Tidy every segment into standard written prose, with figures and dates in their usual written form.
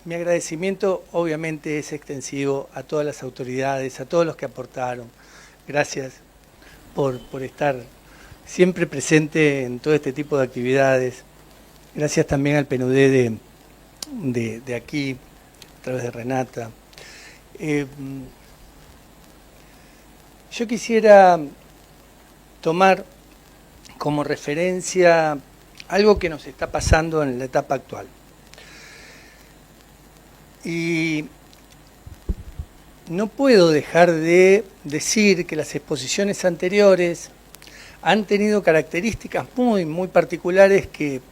mi agradecimiento obviamente es extensivo a todas las autoridades, a todos los que aportaron. Gracias por estar siempre presente en todo este tipo de actividades. Gracias también al PNUD de aquí, a través de Renata. Yo quisiera tomar como referencia algo que nos está pasando en la etapa actual. Y no puedo dejar de decir que las exposiciones anteriores han tenido características muy particulares que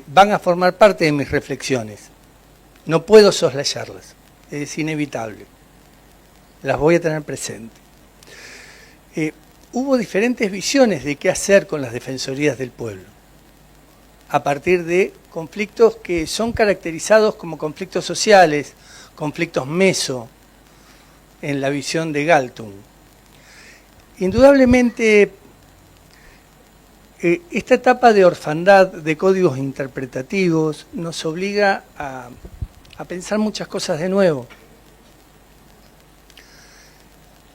van a formar parte de mis reflexiones. No puedo soslayarlas, es inevitable. Las voy a tener presente. Hubo diferentes visiones de qué hacer con las defensorías del pueblo, a partir de conflictos que son caracterizados como conflictos sociales, conflictos meso, en la visión de Galtung. Indudablemente, esta etapa de orfandad de códigos interpretativos nos obliga a pensar muchas cosas de nuevo.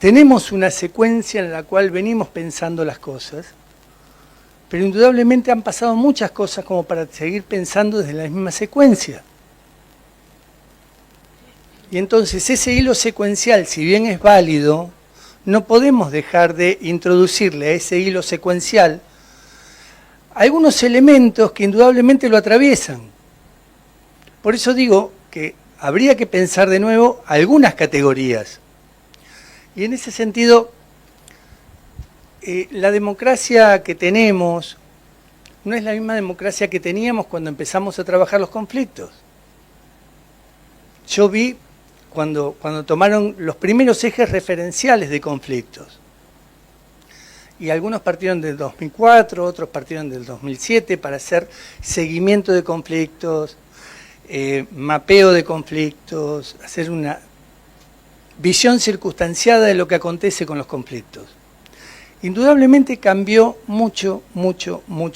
Tenemos una secuencia en la cual venimos pensando las cosas, pero indudablemente han pasado muchas cosas como para seguir pensando desde la misma secuencia. Y entonces ese hilo secuencial, si bien es válido, no podemos dejar de introducirle a ese hilo secuencial algunos elementos que indudablemente lo atraviesan. Por eso digo que habría que pensar de nuevo algunas categorías. Y en ese sentido, la democracia que tenemos no es la misma democracia que teníamos cuando empezamos a trabajar los conflictos. Yo vi cuando tomaron los primeros ejes referenciales de conflictos. Y algunos partieron del 2004, otros partieron del 2007 para hacer seguimiento de conflictos, mapeo de conflictos, hacer una visión circunstanciada de lo que acontece con los conflictos. Indudablemente cambió mucho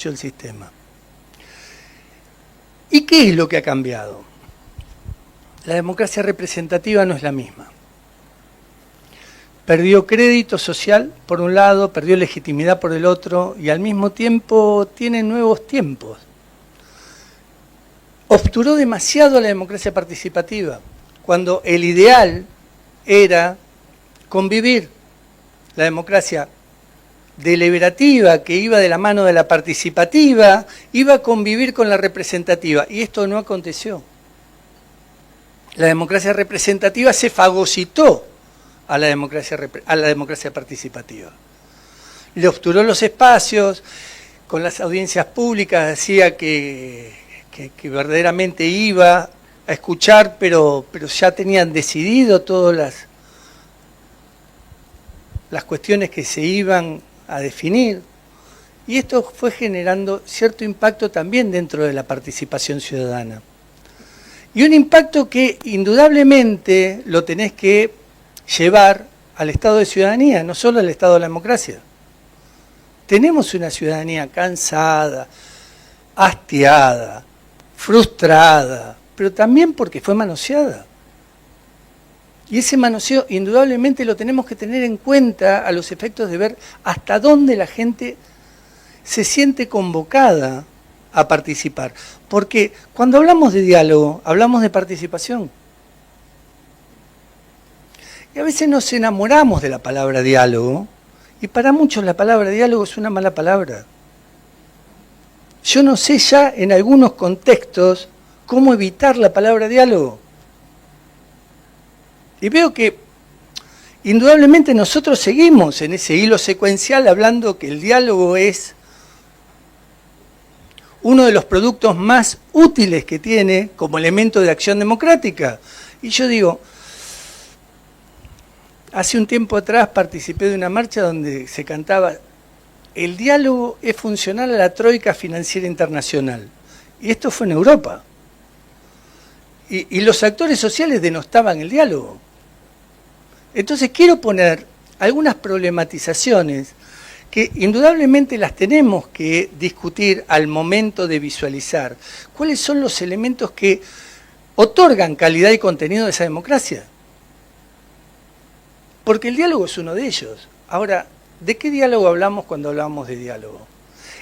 el sistema. ¿Y qué es lo que ha cambiado? La democracia representativa no es la misma. Perdió crédito social por un lado, perdió legitimidad por el otro y al mismo tiempo tiene nuevos tiempos. Obturó demasiado a la democracia participativa, cuando el ideal era convivir. La democracia deliberativa, que iba de la mano de la participativa, iba a convivir con la representativa, y esto no aconteció. La democracia representativa se fagocitó a la democracia participativa. Le obturó los espacios, con las audiencias públicas decía que verdaderamente iba a escuchar, pero ya tenían decidido todas las cuestiones que se iban a definir. Y esto fue generando cierto impacto también dentro de la participación ciudadana. Y un impacto que indudablemente lo tenés que llevar al estado de ciudadanía, no solo al estado de la democracia. Tenemos una ciudadanía cansada, hastiada, frustrada, pero también porque fue manoseada. Y ese manoseo indudablemente lo tenemos que tener en cuenta a los efectos de ver hasta dónde la gente se siente convocada a participar. Porque cuando hablamos de diálogo, hablamos de participación. Y a veces nos enamoramos de la palabra diálogo, y para muchos la palabra diálogo es una mala palabra. Yo no sé ya en algunos contextos cómo evitar la palabra diálogo. Y veo que indudablemente nosotros seguimos en ese hilo secuencial hablando que el diálogo es uno de los productos más útiles que tiene como elemento de acción democrática. Y yo digo, hace un tiempo atrás participé de una marcha donde se cantaba: el diálogo es funcional a la troika financiera internacional. Y esto fue en Europa. Y los actores sociales denostaban el diálogo. Entonces quiero poner algunas problematizaciones que indudablemente las tenemos que discutir al momento de visualizar. ¿Cuáles son los elementos que otorgan calidad y contenido de esa democracia. Porque el diálogo es uno de ellos. Ahora, ¿de qué diálogo hablamos cuando hablamos de diálogo?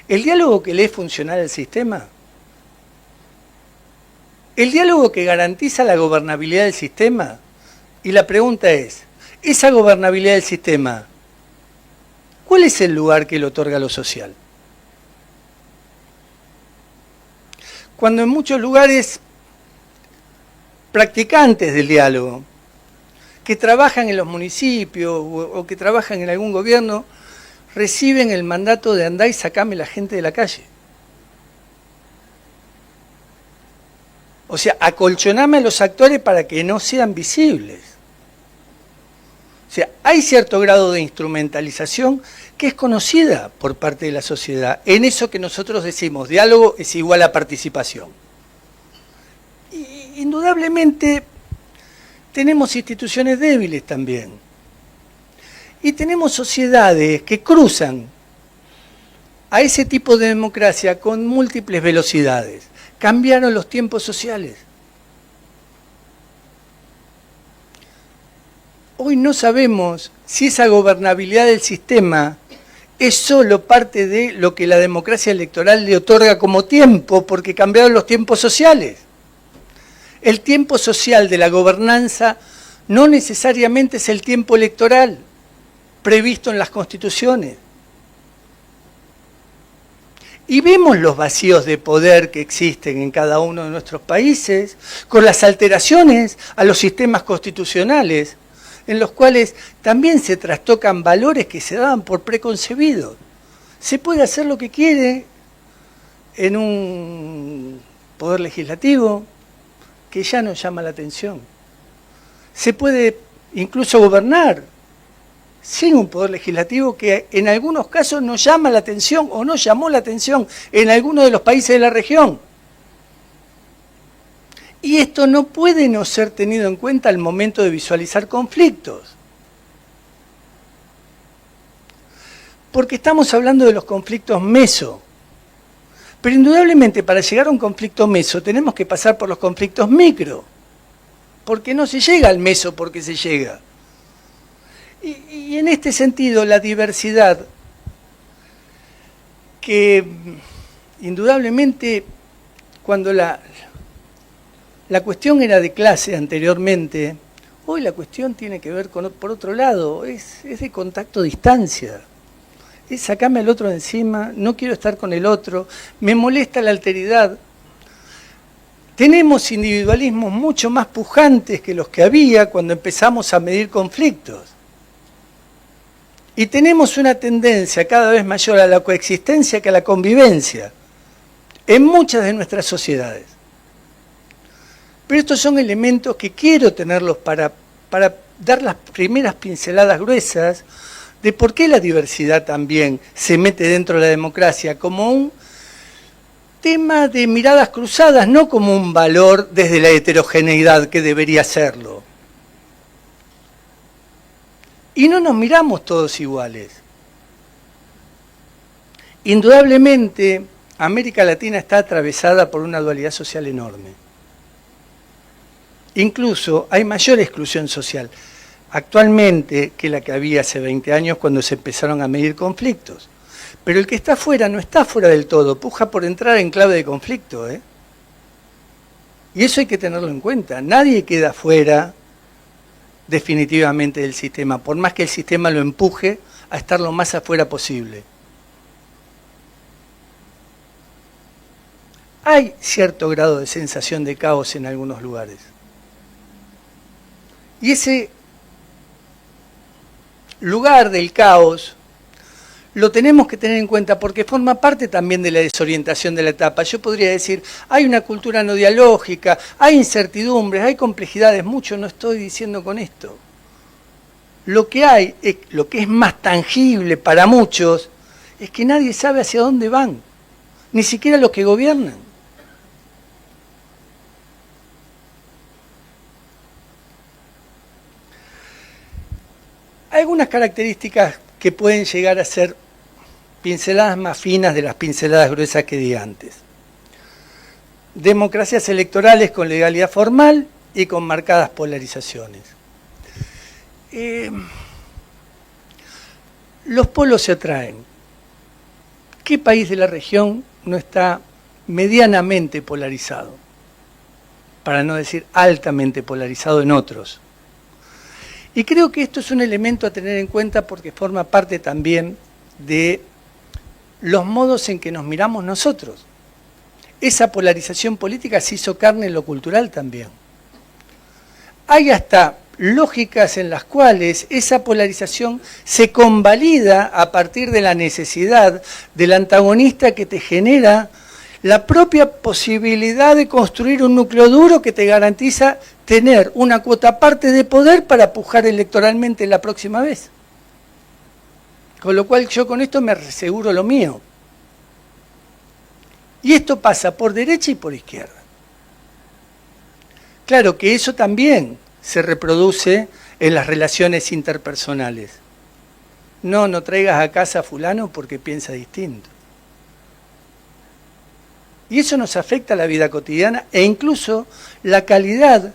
¿El diálogo que le es funcional al sistema? ¿El diálogo que garantiza la gobernabilidad del sistema? Y la pregunta es, ¿esa gobernabilidad del sistema, cuál es el lugar que le otorga a lo social? Cuando en muchos lugares practicantes del diálogo, que trabajan en los municipios o que trabajan en algún gobierno, reciben el mandato de andar y sacame la gente de la calle. O sea, acolchoname a los actores para que no sean visibles. O sea, hay cierto grado de instrumentalización que es conocida por parte de la sociedad. En eso que nosotros decimos, diálogo es igual a participación. Y, indudablemente, tenemos instituciones débiles también. Y tenemos sociedades que cruzan a ese tipo de democracia con múltiples velocidades. Cambiaron los tiempos sociales. Hoy no sabemos si esa gobernabilidad del sistema es solo parte de lo que la democracia electoral le otorga como tiempo, porque cambiaron los tiempos sociales. El tiempo social de la gobernanza no necesariamente es el tiempo electoral previsto en las constituciones. Y vemos los vacíos de poder que existen en cada uno de nuestros países, con las alteraciones a los sistemas constitucionales, en los cuales también se trastocan valores que se daban por preconcebidos. Se puede hacer lo que quiere en un poder legislativo que ya no llama la atención. Se puede incluso gobernar sin un poder legislativo que en algunos casos no llama la atención o no llamó la atención en algunos de los países de la región. Y esto no puede no ser tenido en cuenta al momento de visualizar conflictos. Porque estamos hablando de los conflictos meso. Pero indudablemente para llegar a un conflicto meso tenemos que pasar por los conflictos micro. Porque no se llega al meso porque se llega. Y en este sentido la diversidad, que indudablemente cuando la cuestión era de clase anteriormente, hoy la cuestión tiene que ver con, por otro lado, es de contacto-distancia. Es sacarme al otro de encima, no quiero estar con el otro, me molesta la alteridad. Tenemos individualismos mucho más pujantes que los que había cuando empezamos a medir conflictos. Y tenemos una tendencia cada vez mayor a la coexistencia que a la convivencia en muchas de nuestras sociedades. Pero estos son elementos que quiero tenerlos para dar las primeras pinceladas gruesas de por qué la diversidad también se mete dentro de la democracia como un tema de miradas cruzadas, no como un valor desde la heterogeneidad que debería serlo. Y no nos miramos todos iguales. Indudablemente, América Latina está atravesada por una dualidad social enorme. Incluso hay mayor exclusión social actualmente que la que había hace 20 años cuando se empezaron a medir conflictos. Pero el que está afuera no está fuera del todo, puja por entrar en clave de conflicto, ¿eh? Y eso hay que tenerlo en cuenta. Nadie queda fuera definitivamente del sistema, por más que el sistema lo empuje a estar lo más afuera posible. Hay cierto grado de sensación de caos en algunos lugares. Y ese lugar del caos lo tenemos que tener en cuenta porque forma parte también de la desorientación de la etapa. Yo podría decir, hay una cultura no dialógica, hay incertidumbres, hay complejidades, mucho no estoy diciendo con esto. Lo que hay, lo que es más tangible para muchos, es que nadie sabe hacia dónde van, ni siquiera los que gobiernan. Hay algunas características que pueden llegar a ser pinceladas más finas de las pinceladas gruesas que di antes. democracias electorales con legalidad formal y con marcadas polarizaciones. Los polos se atraen. ¿Qué país de la región no está medianamente polarizado? Para no decir altamente polarizado en otros. Y creo que esto es un elemento a tener en cuenta porque forma parte también de los modos en que nos miramos nosotros. Esa polarización política se hizo carne en lo cultural también. Hay hasta lógicas en las cuales esa polarización se convalida a partir de la necesidad del antagonista que te genera la propia posibilidad de construir un núcleo duro que te garantiza tener una cuota parte de poder para pujar electoralmente la próxima vez. Con lo cual yo con esto me aseguro lo mío. Y esto pasa por derecha y por izquierda. Claro que eso también se reproduce en las relaciones interpersonales. No traigas a casa a fulano porque piensa distinto. Y eso nos afecta a la vida cotidiana e incluso la calidad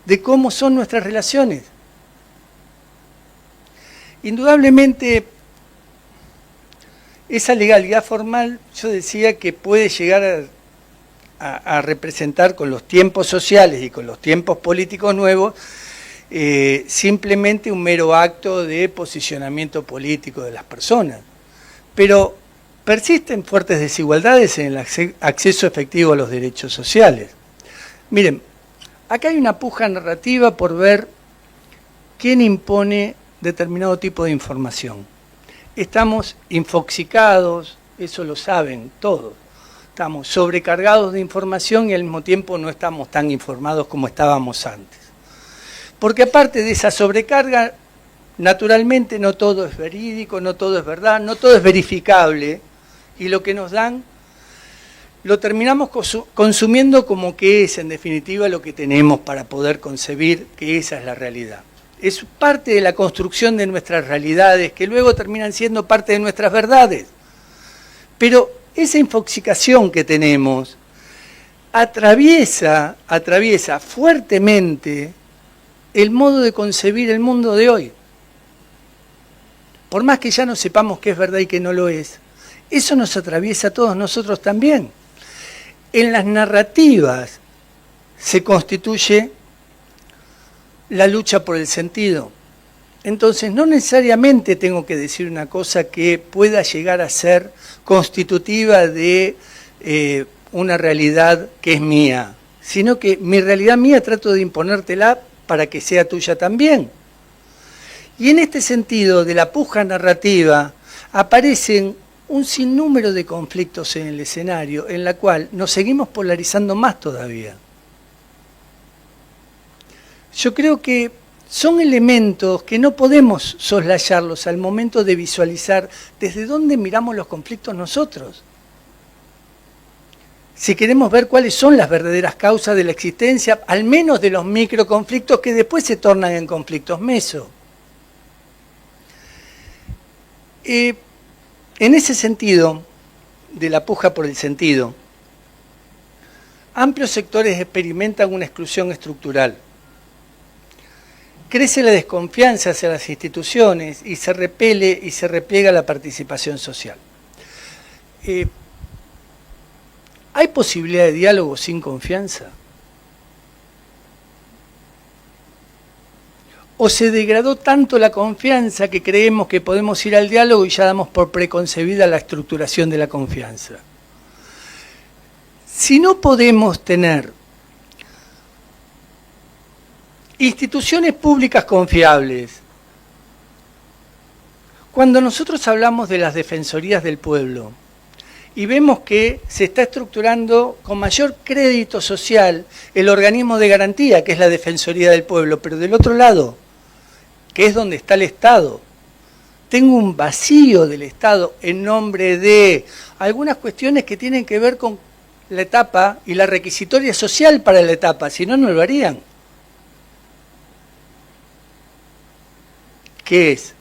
de cómo son nuestras relaciones. Indudablemente, esa legalidad formal, yo decía que puede llegar a representar con los tiempos sociales y con los tiempos políticos nuevos, simplemente un mero acto de posicionamiento político de las personas. Pero persisten fuertes desigualdades en el acceso efectivo a los derechos sociales. Miren, acá hay una puja narrativa por ver quién impone determinado tipo de información. Estamos infoxicados, eso lo saben todos. Estamos sobrecargados de información y al mismo tiempo no estamos tan informados como estábamos antes. Porque aparte de esa sobrecarga, naturalmente no todo es verídico, no todo es verdad, no todo es verificable. Y lo que nos dan, lo terminamos consumiendo como que es, en definitiva, lo que tenemos para poder concebir que esa es la realidad. Es parte de la construcción de nuestras realidades, que luego terminan siendo parte de nuestras verdades. Pero esa infoxicación que tenemos atraviesa fuertemente el modo de concebir el mundo de hoy. Por más que ya no sepamos qué es verdad y qué no lo es, eso nos atraviesa a todos nosotros también. En las narrativas se constituye la lucha por el sentido. Entonces, no necesariamente tengo que decir una cosa que pueda llegar a ser constitutiva de una realidad que es mía, sino que mi realidad mía trato de imponértela para que sea tuya también. Y en este sentido, de la puja narrativa, aparecen un sinnúmero de conflictos en el escenario, en la cual nos seguimos polarizando más todavía. Yo creo que son elementos que no podemos soslayarlos al momento de visualizar desde dónde miramos los conflictos nosotros. Si queremos ver cuáles son las verdaderas causas de la existencia, al menos de los microconflictos que después se tornan en conflictos meso. En ese sentido, de la puja por el sentido, amplios sectores experimentan una exclusión estructural. Crece la desconfianza hacia las instituciones y se repele y se repliega la participación social. ¿Hay posibilidad de diálogo sin confianza? ¿O se degradó tanto la confianza que creemos que podemos ir al diálogo y ya damos por preconcebida la estructuración de la confianza? Si no podemos tener instituciones públicas confiables, cuando nosotros hablamos de las defensorías del pueblo y vemos que se está estructurando con mayor crédito social el organismo de garantía, que es la Defensoría del Pueblo, pero del otro lado, que es donde está el Estado, tengo un vacío del Estado en nombre de algunas cuestiones que tienen que ver con la etapa y la requisitoria social para la etapa, si no, no lo harían. ¿Qué es?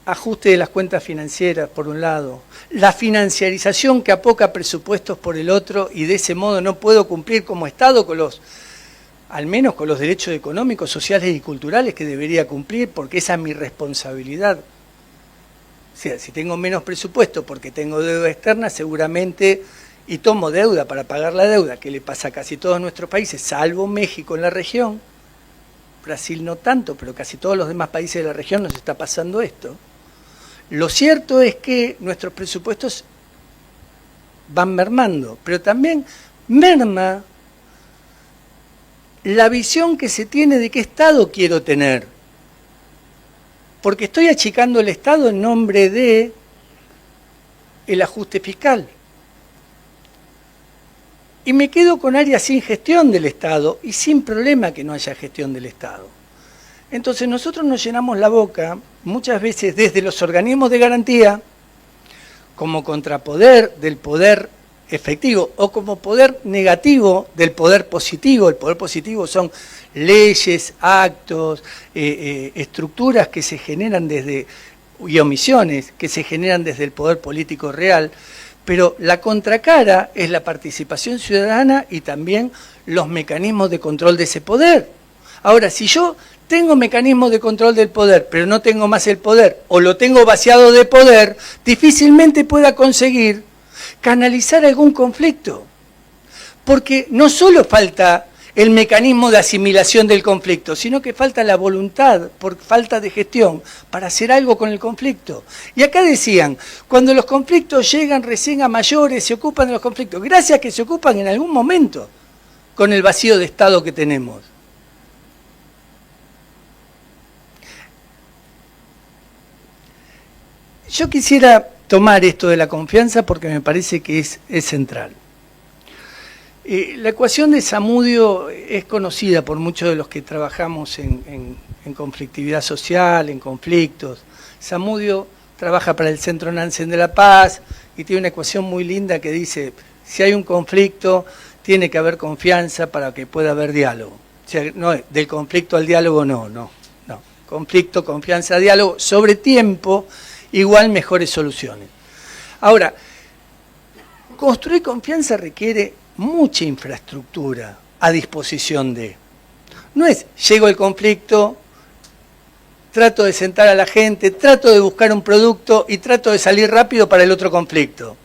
ajuste de las cuentas financieras, por un lado, la financiarización que apoca presupuestos por el otro, y de ese modo no puedo cumplir como Estado con al menos con los derechos económicos, sociales y culturales que debería cumplir, porque esa es mi responsabilidad. O sea, si tengo menos presupuesto porque tengo deuda externa, seguramente, y tomo deuda para pagar la deuda, que le pasa a casi todos nuestros países, salvo México en la región, Brasil no tanto, pero casi todos los demás países de la región nos está pasando esto. Lo cierto es que nuestros presupuestos van mermando, pero también merma la visión que se tiene de qué Estado quiero tener. Porque estoy achicando el Estado en nombre de el ajuste fiscal. Y me quedo con áreas sin gestión del Estado y sin problema que no haya gestión del Estado. Entonces nosotros nos llenamos la boca, muchas veces desde los organismos de garantía, como contrapoder del poder efectivo o como poder negativo del poder positivo. El poder positivo son leyes, actos, estructuras que se generan desde, y omisiones que se generan desde el poder político real, pero la contracara es la participación ciudadana y también los mecanismos de control de ese poder. Ahora, si yo tengo mecanismos de control del poder, pero no tengo más el poder, o lo tengo vaciado de poder, difícilmente pueda conseguir canalizar algún conflicto. Porque no solo falta el mecanismo de asimilación del conflicto, sino que falta la voluntad, por falta de gestión, para hacer algo con el conflicto. Y acá decían, cuando los conflictos llegan recién a mayores, se ocupan de los conflictos, gracias a que se ocupan en algún momento con el vacío de Estado que tenemos. Yo quisiera tomar esto de la confianza porque me parece que es central. La ecuación de Zamudio es conocida por muchos de los que trabajamos en conflictividad social, en conflictos. Zamudio trabaja para el Centro Nansen de la Paz y tiene una ecuación muy linda que dice, si hay un conflicto, tiene que haber confianza para que pueda haber diálogo. O sea, no, del conflicto al diálogo no. Conflicto, confianza, diálogo, sobre tiempo, igual mejores soluciones. Ahora, construir confianza requiere mucha infraestructura a disposición de. No es, llego al conflicto, trato de sentar a la gente, trato de buscar un producto y trato de salir rápido para el otro conflicto.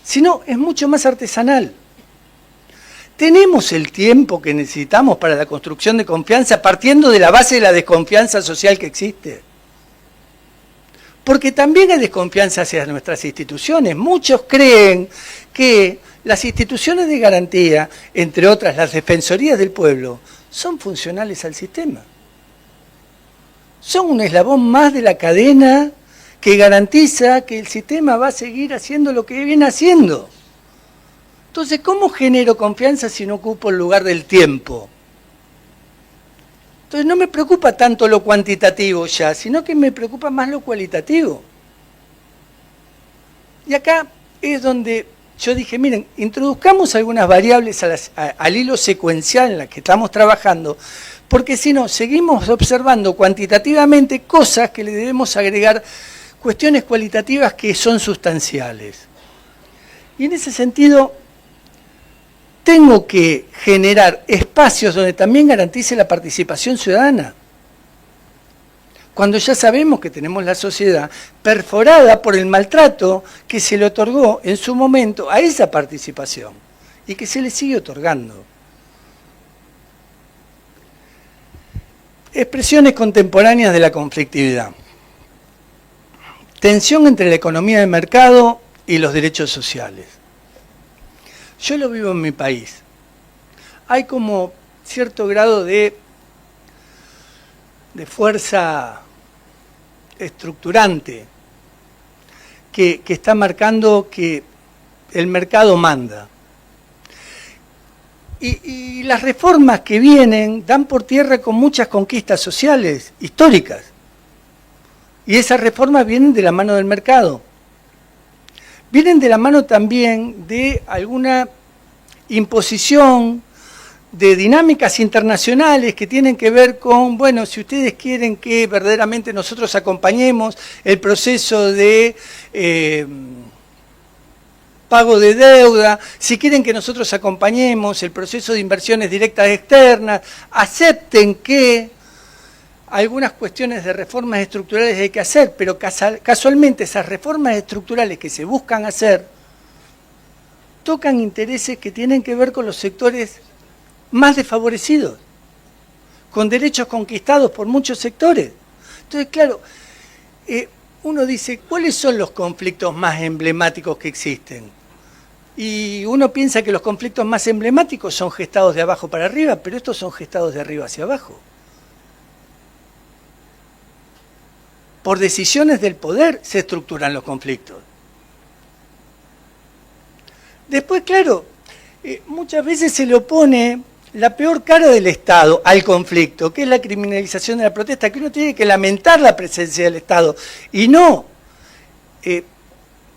Sino, es mucho más artesanal. ¿Tenemos el tiempo que necesitamos para la construcción de confianza partiendo de la base de la desconfianza social que existe? Porque también hay desconfianza hacia nuestras instituciones. Muchos creen que las instituciones de garantía, entre otras las defensorías del pueblo, son funcionales al sistema. Son un eslabón más de la cadena que garantiza que el sistema va a seguir haciendo lo que viene haciendo. Entonces, ¿cómo genero confianza si no ocupo el lugar del tiempo? Entonces no me preocupa tanto lo cuantitativo ya, sino que me preocupa más lo cualitativo. Y acá es donde yo dije, miren, introduzcamos algunas variables al hilo secuencial en la que estamos trabajando, porque si no, seguimos observando cuantitativamente cosas que le debemos agregar cuestiones cualitativas que son sustanciales. Y en ese sentido, tengo que generar espacios donde también garantice la participación ciudadana. Cuando ya sabemos que tenemos la sociedad perforada por el maltrato que se le otorgó en su momento a esa participación y que se le sigue otorgando. Expresiones contemporáneas de la conflictividad. Tensión entre la economía de mercado y los derechos sociales. Yo lo vivo en mi país. Hay como cierto grado de fuerza estructurante que está marcando que el mercado manda. Y las reformas que vienen dan por tierra con muchas conquistas sociales históricas. Y esas reformas vienen de la mano del mercado. Vienen de la mano también de alguna imposición de dinámicas internacionales que tienen que ver con, bueno, si ustedes quieren que verdaderamente nosotros acompañemos el proceso de pago de deuda, si quieren que nosotros acompañemos el proceso de inversiones directas externas, acepten que algunas cuestiones de reformas estructurales hay que hacer, pero casualmente esas reformas estructurales que se buscan hacer tocan intereses que tienen que ver con los sectores más desfavorecidos, con derechos conquistados por muchos sectores. Entonces, claro, uno dice, ¿cuáles son los conflictos más emblemáticos que existen? Y uno piensa que los conflictos más emblemáticos son gestados de abajo para arriba, pero estos son gestados de arriba hacia abajo. Por decisiones del poder se estructuran los conflictos. Después, claro, muchas veces se le opone la peor cara del Estado al conflicto, que es la criminalización de la protesta, que uno tiene que lamentar la presencia del Estado y no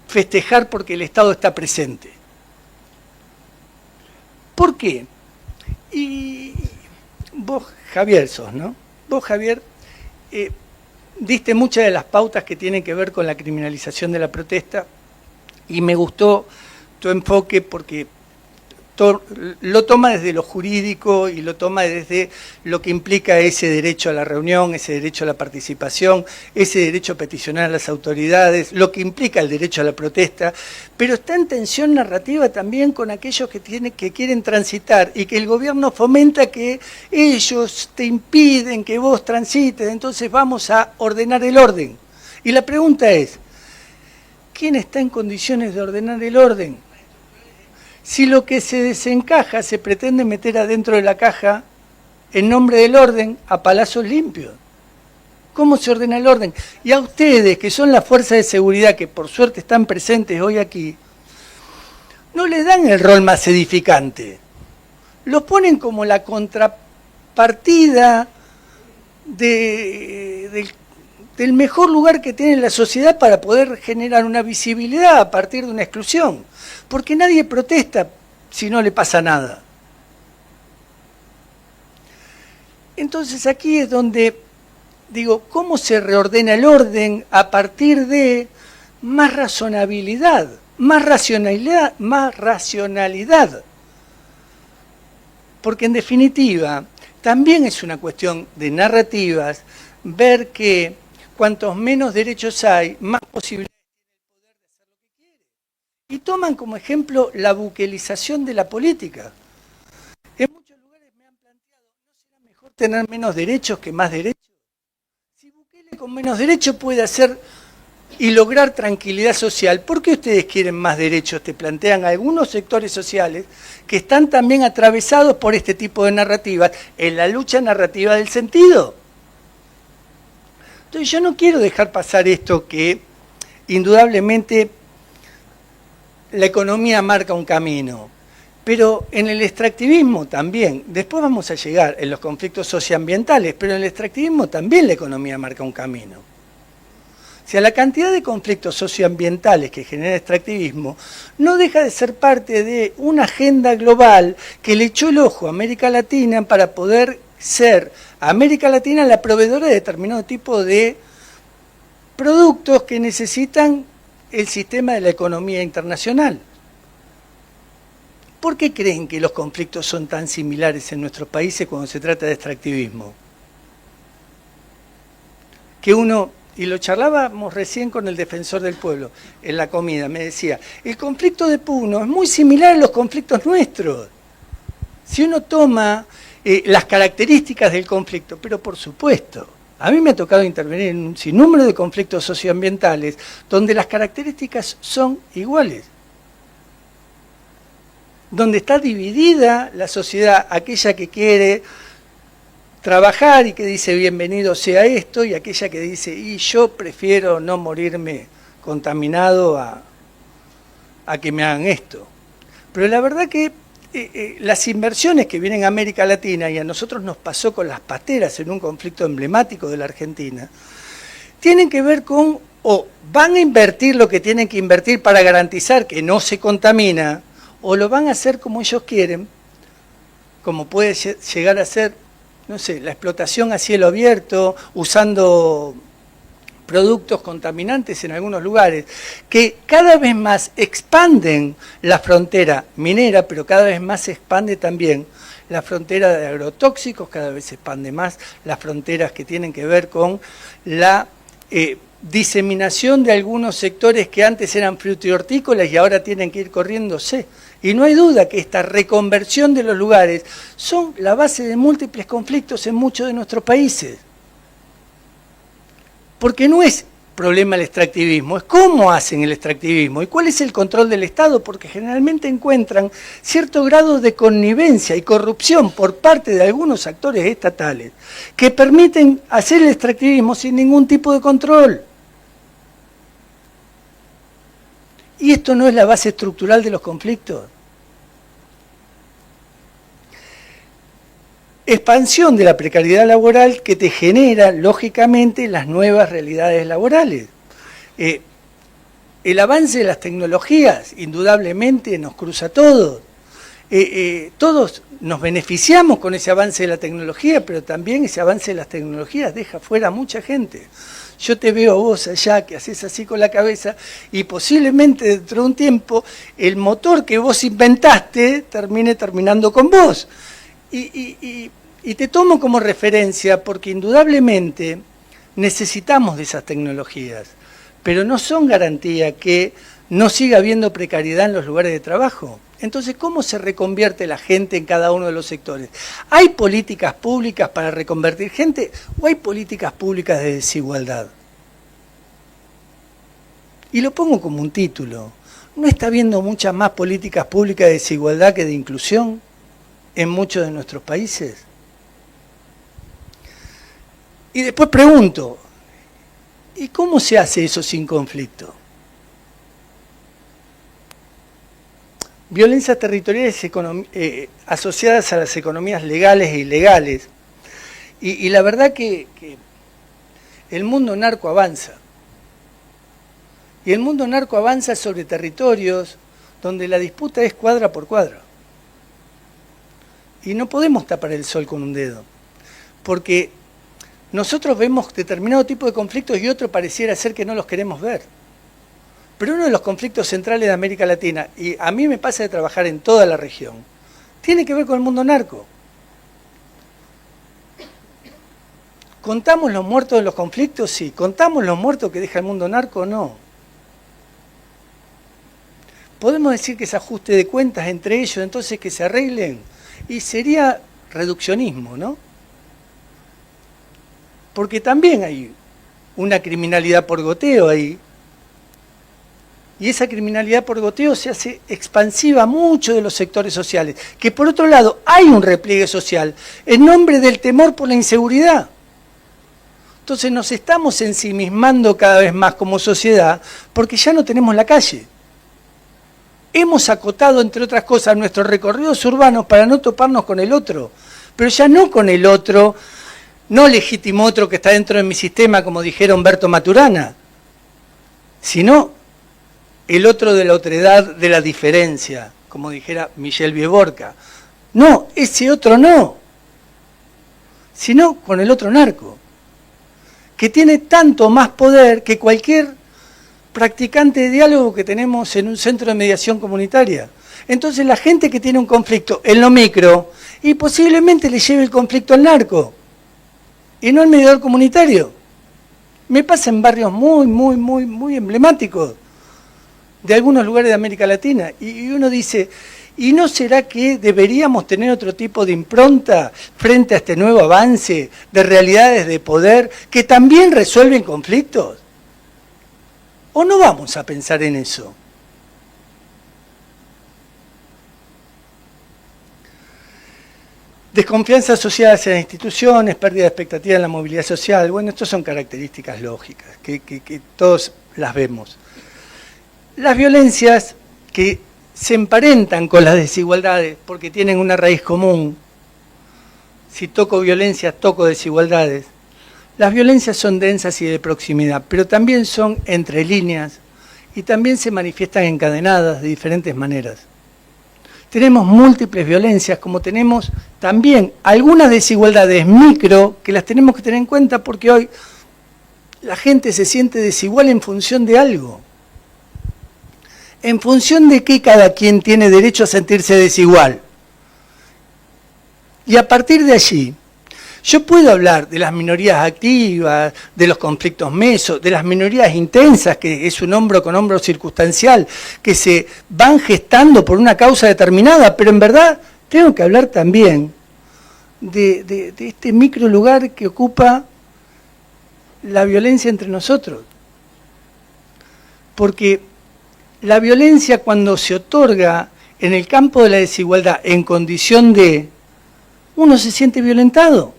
festejar porque el Estado está presente. ¿Por qué? Y vos, Javier, sos, ¿no? Vos, Javier, diste muchas de las pautas que tienen que ver con la criminalización de la protesta y me gustó tu enfoque porque lo toma desde lo jurídico y lo toma desde lo que implica ese derecho a la reunión, ese derecho a la participación, ese derecho a peticionar a las autoridades, lo que implica el derecho a la protesta, pero está en tensión narrativa también con aquellos que quieren transitar y que el gobierno fomenta que ellos te impiden que vos transites, entonces vamos a ordenar el orden. Y la pregunta es, ¿quién está en condiciones de ordenar el orden? Si lo que se desencaja se pretende meter adentro de la caja en nombre del orden a palazos limpios. ¿Cómo se ordena el orden? Y a ustedes, que son las fuerzas de seguridad, que por suerte están presentes hoy aquí, no les dan el rol más edificante. Lo ponen como la contrapartida del mejor lugar que tiene la sociedad para poder generar una visibilidad a partir de una exclusión. Porque nadie protesta si no le pasa nada. Entonces aquí es donde digo, ¿cómo se reordena el orden a partir de más razonabilidad, más racionalidad? Porque en definitiva también es una cuestión de narrativas ver que cuantos menos derechos hay, más posibilidades y toman como ejemplo la buquelización de la política. En muchos lugares me han planteado, ¿no será mejor tener menos derechos que más derechos? Si Bukele con menos derechos puede hacer y lograr tranquilidad social, ¿por qué ustedes quieren más derechos? Te plantean algunos sectores sociales que están también atravesados por este tipo de narrativas en la lucha narrativa del sentido. Entonces yo no quiero dejar pasar esto que indudablemente la economía marca un camino, pero en el extractivismo también, después vamos a llegar en los conflictos socioambientales, pero en el extractivismo también la economía marca un camino. O sea, la cantidad de conflictos socioambientales que genera el extractivismo no deja de ser parte de una agenda global que le echó el ojo a América Latina para poder ser América Latina la proveedora de determinado tipo de productos que necesitan el sistema de la economía internacional. ¿Por qué creen que los conflictos son tan similares en nuestros países cuando se trata de extractivismo? Que uno, y lo charlábamos recién con el defensor del pueblo en la comida, me decía, el conflicto de Puno es muy similar a los conflictos nuestros. Si uno toma las características del conflicto, pero por supuesto, a mí me ha tocado intervenir en un sinnúmero de conflictos socioambientales donde las características son iguales. Donde está dividida la sociedad, aquella que quiere trabajar y que dice bienvenido sea esto, y aquella que dice, y yo prefiero no morirme contaminado a que me hagan esto. Pero la verdad que las inversiones que vienen a América Latina, y a nosotros nos pasó con las pasteras en un conflicto emblemático de la Argentina, tienen que ver con, o van a invertir lo que tienen que invertir para garantizar que no se contamina, o lo van a hacer como ellos quieren, como puede llegar a ser, no sé, la explotación a cielo abierto, usando productos contaminantes en algunos lugares, que cada vez más expanden la frontera minera, pero cada vez más se expande también la frontera de agrotóxicos, cada vez se expande más las fronteras que tienen que ver con la diseminación de algunos sectores que antes eran frutícolas y ahora tienen que ir corriéndose. Y no hay duda que esta reconversión de los lugares son la base de múltiples conflictos en muchos de nuestros países. Porque no es problema el extractivismo, es cómo hacen el extractivismo y cuál es el control del Estado, porque generalmente encuentran cierto grado de connivencia y corrupción por parte de algunos actores estatales que permiten hacer el extractivismo sin ningún tipo de control. ¿Y esto no es la base estructural de los conflictos? Expansión de la precariedad laboral que te genera, lógicamente, las nuevas realidades laborales. El avance de las tecnologías, indudablemente, nos cruza a todos. Todos nos beneficiamos con ese avance de la tecnología, pero también ese avance de las tecnologías deja fuera a mucha gente. Yo te veo a vos allá que haces así con la cabeza y posiblemente dentro de un tiempo el motor que vos inventaste terminando con vos. Y te tomo como referencia porque indudablemente necesitamos de esas tecnologías, pero no son garantía que no siga habiendo precariedad en los lugares de trabajo. Entonces, ¿cómo se reconvierte la gente en cada uno de los sectores? ¿Hay políticas públicas para reconvertir gente o hay políticas públicas de desigualdad? Y lo pongo como un título. ¿No está habiendo muchas más políticas públicas de desigualdad que de inclusión en muchos de nuestros países? Y después pregunto, ¿y cómo se hace eso sin conflicto? Violencias territoriales asociadas a las economías legales e ilegales. Y la verdad que el mundo narco avanza. Y el mundo narco avanza sobre territorios donde la disputa es cuadra por cuadra. Y no podemos tapar el sol con un dedo, porque nosotros vemos determinado tipo de conflictos y otro pareciera ser que no los queremos ver. Pero uno de los conflictos centrales de América Latina, y a mí me pasa de trabajar en toda la región, tiene que ver con el mundo narco. ¿Contamos los muertos de los conflictos? Sí. ¿Contamos los muertos que deja el mundo narco? No. ¿Podemos decir que es ajuste de cuentas entre ellos, entonces que se arreglen? Y sería reduccionismo, ¿no? Porque también hay una criminalidad por goteo ahí. Y esa criminalidad por goteo se hace expansiva a muchos de los sectores sociales. Que por otro lado hay un repliegue social en nombre del temor por la inseguridad. Entonces nos estamos ensimismando cada vez más como sociedad porque ya no tenemos la calle. Hemos acotado, entre otras cosas, nuestros recorridos urbanos para no toparnos con el otro, pero ya no con el otro, no legítimo otro que está dentro de mi sistema, como dijera Humberto Maturana, sino el otro de la otredad, de la diferencia, como dijera Michel Viborca. No, ese otro no, sino con el otro narco, que tiene tanto más poder que cualquier practicante de diálogo que tenemos en un centro de mediación comunitaria. Entonces la gente que tiene un conflicto en lo micro, y posiblemente le lleve el conflicto al narco, y no al mediador comunitario. Me pasa en barrios muy emblemáticos de algunos lugares de América Latina, y uno dice, ¿y no será que deberíamos tener otro tipo de impronta frente a este nuevo avance de realidades de poder que también resuelven conflictos? ¿O no vamos a pensar en eso? Desconfianza asociada hacia las instituciones, pérdida de expectativa en la movilidad social. Bueno, estas son características lógicas, que todos las vemos. Las violencias que se emparentan con las desigualdades porque tienen una raíz común. Si toco violencias, toco desigualdades. Las violencias son densas y de proximidad, pero también son entre líneas y también se manifiestan encadenadas de diferentes maneras. tenemos múltiples violencias, como tenemos también algunas desigualdades micro que las tenemos que tener en cuenta porque hoy la gente se siente desigual en función de algo. ¿En función de qué cada quien tiene derecho a sentirse desigual? Y a partir de allí, yo puedo hablar de las minorías activas, de los conflictos mesos, de las minorías intensas, que es un hombro con hombro circunstancial, que se van gestando por una causa determinada, pero en verdad tengo que hablar también de este micro lugar que ocupa la violencia entre nosotros. Porque la violencia cuando se otorga en el campo de la desigualdad en condición de, uno se siente violentado.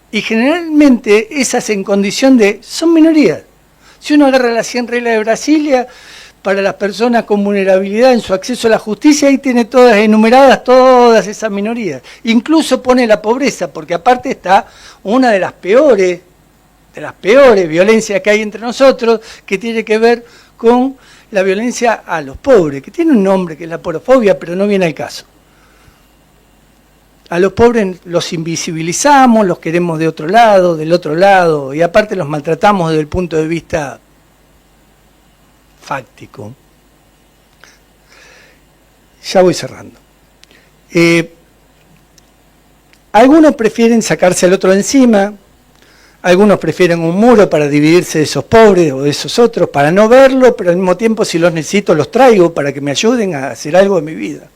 Y generalmente esas en condición de, son minorías. Si uno agarra las 100 reglas de Brasilia, para las personas con vulnerabilidad en su acceso a la justicia, ahí tiene todas enumeradas, todas esas minorías. Incluso pone la pobreza, porque aparte está una de las peores violencias que hay entre nosotros, que tiene que ver con la violencia a los pobres, que tiene un nombre que es la porofobia, pero no viene al caso. A los pobres los invisibilizamos, los queremos de otro lado, del otro lado, y aparte los maltratamos desde el punto de vista fáctico. Ya voy cerrando. Algunos prefieren sacarse al otro de encima, algunos prefieren un muro para dividirse de esos pobres o de esos otros, para no verlo, pero al mismo tiempo si los necesito los traigo para que me ayuden a hacer algo en mi vida.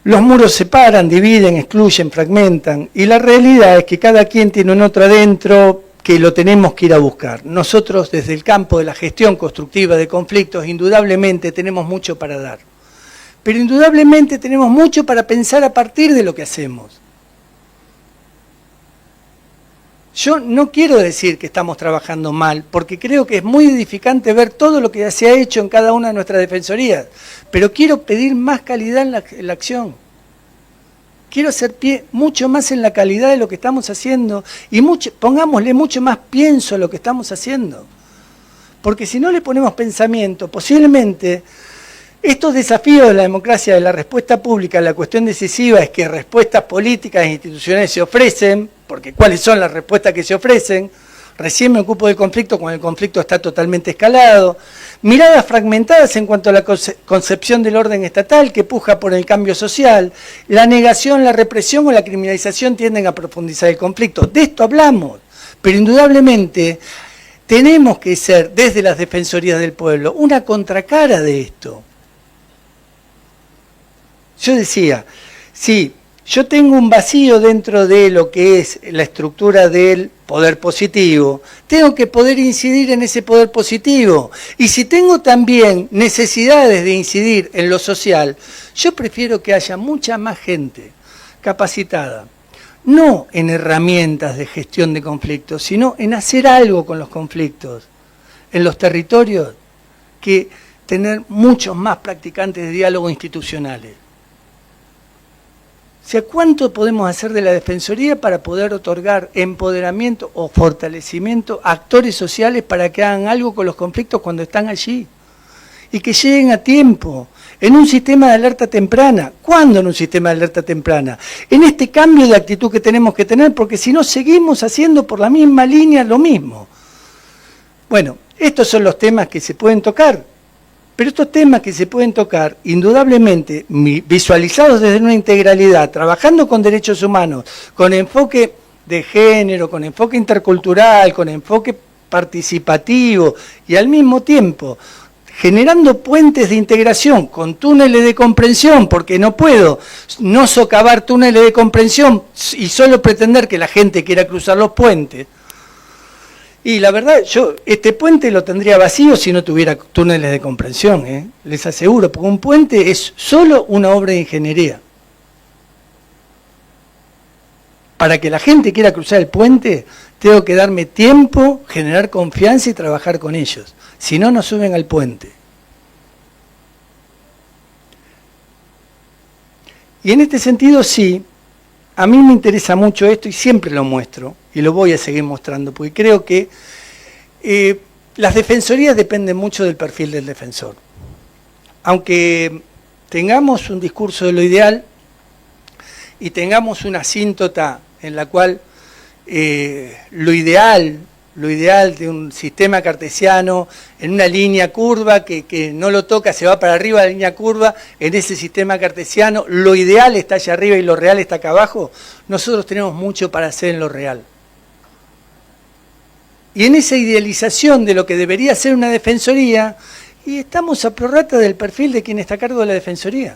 Los muros separan, dividen, excluyen, fragmentan, y la realidad es que cada quien tiene un otro adentro que lo tenemos que ir a buscar. Nosotros desde el campo de la gestión constructiva de conflictos indudablemente tenemos mucho para dar, pero indudablemente tenemos mucho para pensar a partir de lo que hacemos. Yo no quiero decir que estamos trabajando mal, porque creo que es muy edificante ver todo lo que se ha hecho en cada una de nuestras defensorías, pero quiero pedir más calidad en la acción. Quiero hacer pie mucho más en la calidad de lo que estamos haciendo y pongámosle mucho más pienso a lo que estamos haciendo. Porque si no le ponemos pensamiento, posiblemente estos desafíos de la democracia, de la respuesta pública, la cuestión decisiva es que respuestas políticas e institucionales se ofrecen, porque ¿cuáles son las respuestas que se ofrecen? Recién me ocupo del conflicto cuando el conflicto está totalmente escalado. Miradas fragmentadas en cuanto a la concepción del orden estatal que puja por el cambio social. La negación, la represión o la criminalización tienden a profundizar el conflicto. De esto hablamos, pero indudablemente tenemos que ser, desde las defensorías del pueblo, una contracara de esto. Yo decía, sí, yo tengo un vacío dentro de lo que es la estructura del poder positivo, tengo que poder incidir en ese poder positivo. Y si tengo también necesidades de incidir en lo social, yo prefiero que haya mucha más gente capacitada, no en herramientas de gestión de conflictos, sino en hacer algo con los conflictos en los territorios, que tener muchos más practicantes de diálogo institucionales. O sea, ¿cuánto podemos hacer de la Defensoría para poder otorgar empoderamiento o fortalecimiento a actores sociales para que hagan algo con los conflictos cuando están allí? Y que lleguen a tiempo, en un sistema de alerta temprana. ¿Cuándo en un sistema de alerta temprana? En este cambio de actitud que tenemos que tener, porque si no seguimos haciendo por la misma línea lo mismo. Bueno, estos son los temas que se pueden tocar. Pero estos temas que se pueden tocar, indudablemente, visualizados desde una integralidad, trabajando con derechos humanos, con enfoque de género, con enfoque intercultural, con enfoque participativo y al mismo tiempo generando puentes de integración con túneles de comprensión, porque no puedo no socavar túneles de comprensión y solo pretender que la gente quiera cruzar los puentes. Y la verdad, yo este puente lo tendría vacío si no tuviera túneles de comprensión, les aseguro, porque un puente es solo una obra de ingeniería. Para que la gente quiera cruzar el puente, tengo que darme tiempo, generar confianza y trabajar con ellos. Si no, no suben al puente. Y en este sentido, sí, a mí me interesa mucho esto y siempre lo muestro. Y lo voy a seguir mostrando, porque creo que las defensorías dependen mucho del perfil del defensor. aunque tengamos un discurso de lo ideal y tengamos una asíntota en la cual lo ideal de un sistema cartesiano en una línea curva que no lo toca, se va para arriba de la línea curva, en ese sistema cartesiano, lo ideal está allá arriba y lo real está acá abajo, nosotros tenemos mucho para hacer en lo real. Y en esa idealización de lo que debería ser una defensoría, y estamos a prorrata del perfil de quien está a cargo de la defensoría.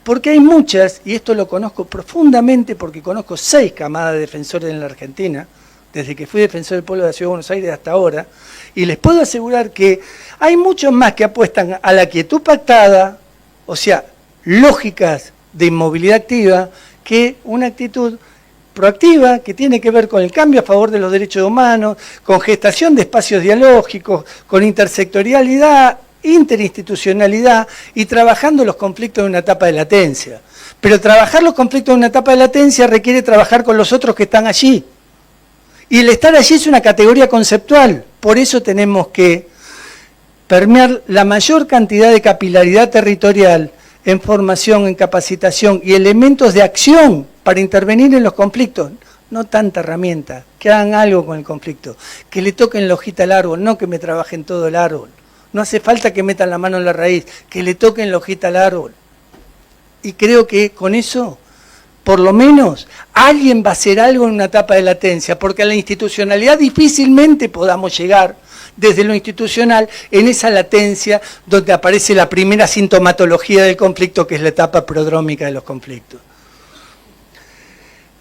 Porque hay muchas, y esto lo conozco profundamente porque conozco 6 camadas de defensores en la Argentina, desde que fui defensor del pueblo de la Ciudad de Buenos Aires hasta ahora, y les puedo asegurar que hay muchos más que apuestan a la quietud pactada, o sea, lógicas de inmovilidad activa, que una actitud proactiva que tiene que ver con el cambio a favor de los derechos humanos, con gestación de espacios dialógicos, con intersectorialidad, interinstitucionalidad y trabajando los conflictos en una etapa de latencia. Pero trabajar los conflictos en una etapa de latencia requiere trabajar con los otros que están allí. Y el estar allí es una categoría conceptual, por eso tenemos que permear la mayor cantidad de capilaridad territorial en formación, en capacitación y elementos de acción para intervenir en los conflictos. No tanta herramienta, que hagan algo con el conflicto, que le toquen la hojita al árbol, no que me trabajen todo el árbol. No hace falta que metan la mano en la raíz, que le toquen la hojita al árbol. Y creo que con eso, por lo menos, alguien va a hacer algo en una etapa de latencia, porque a la institucionalidad difícilmente podamos llegar desde lo institucional en esa latencia donde aparece la primera sintomatología del conflicto, que es la etapa prodrómica de los conflictos.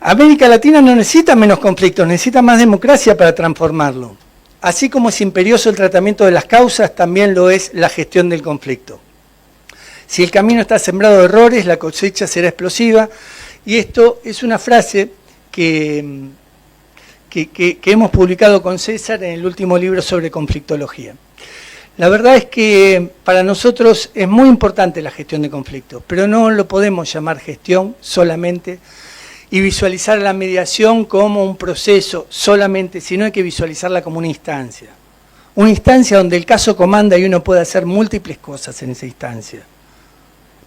América Latina no necesita menos conflictos, necesita más democracia para transformarlo. Así como es imperioso el tratamiento de las causas, también lo es la gestión del conflicto. Si el camino está sembrado de errores, la cosecha será explosiva. Y esto es una frase que hemos publicado con César en el último libro sobre conflictología. La verdad es que para nosotros es muy importante la gestión de conflictos, pero no lo podemos llamar gestión solamente y visualizar la mediación como un proceso solamente, sino hay que visualizarla como una instancia. Una instancia donde el caso comanda y uno puede hacer múltiples cosas en esa instancia.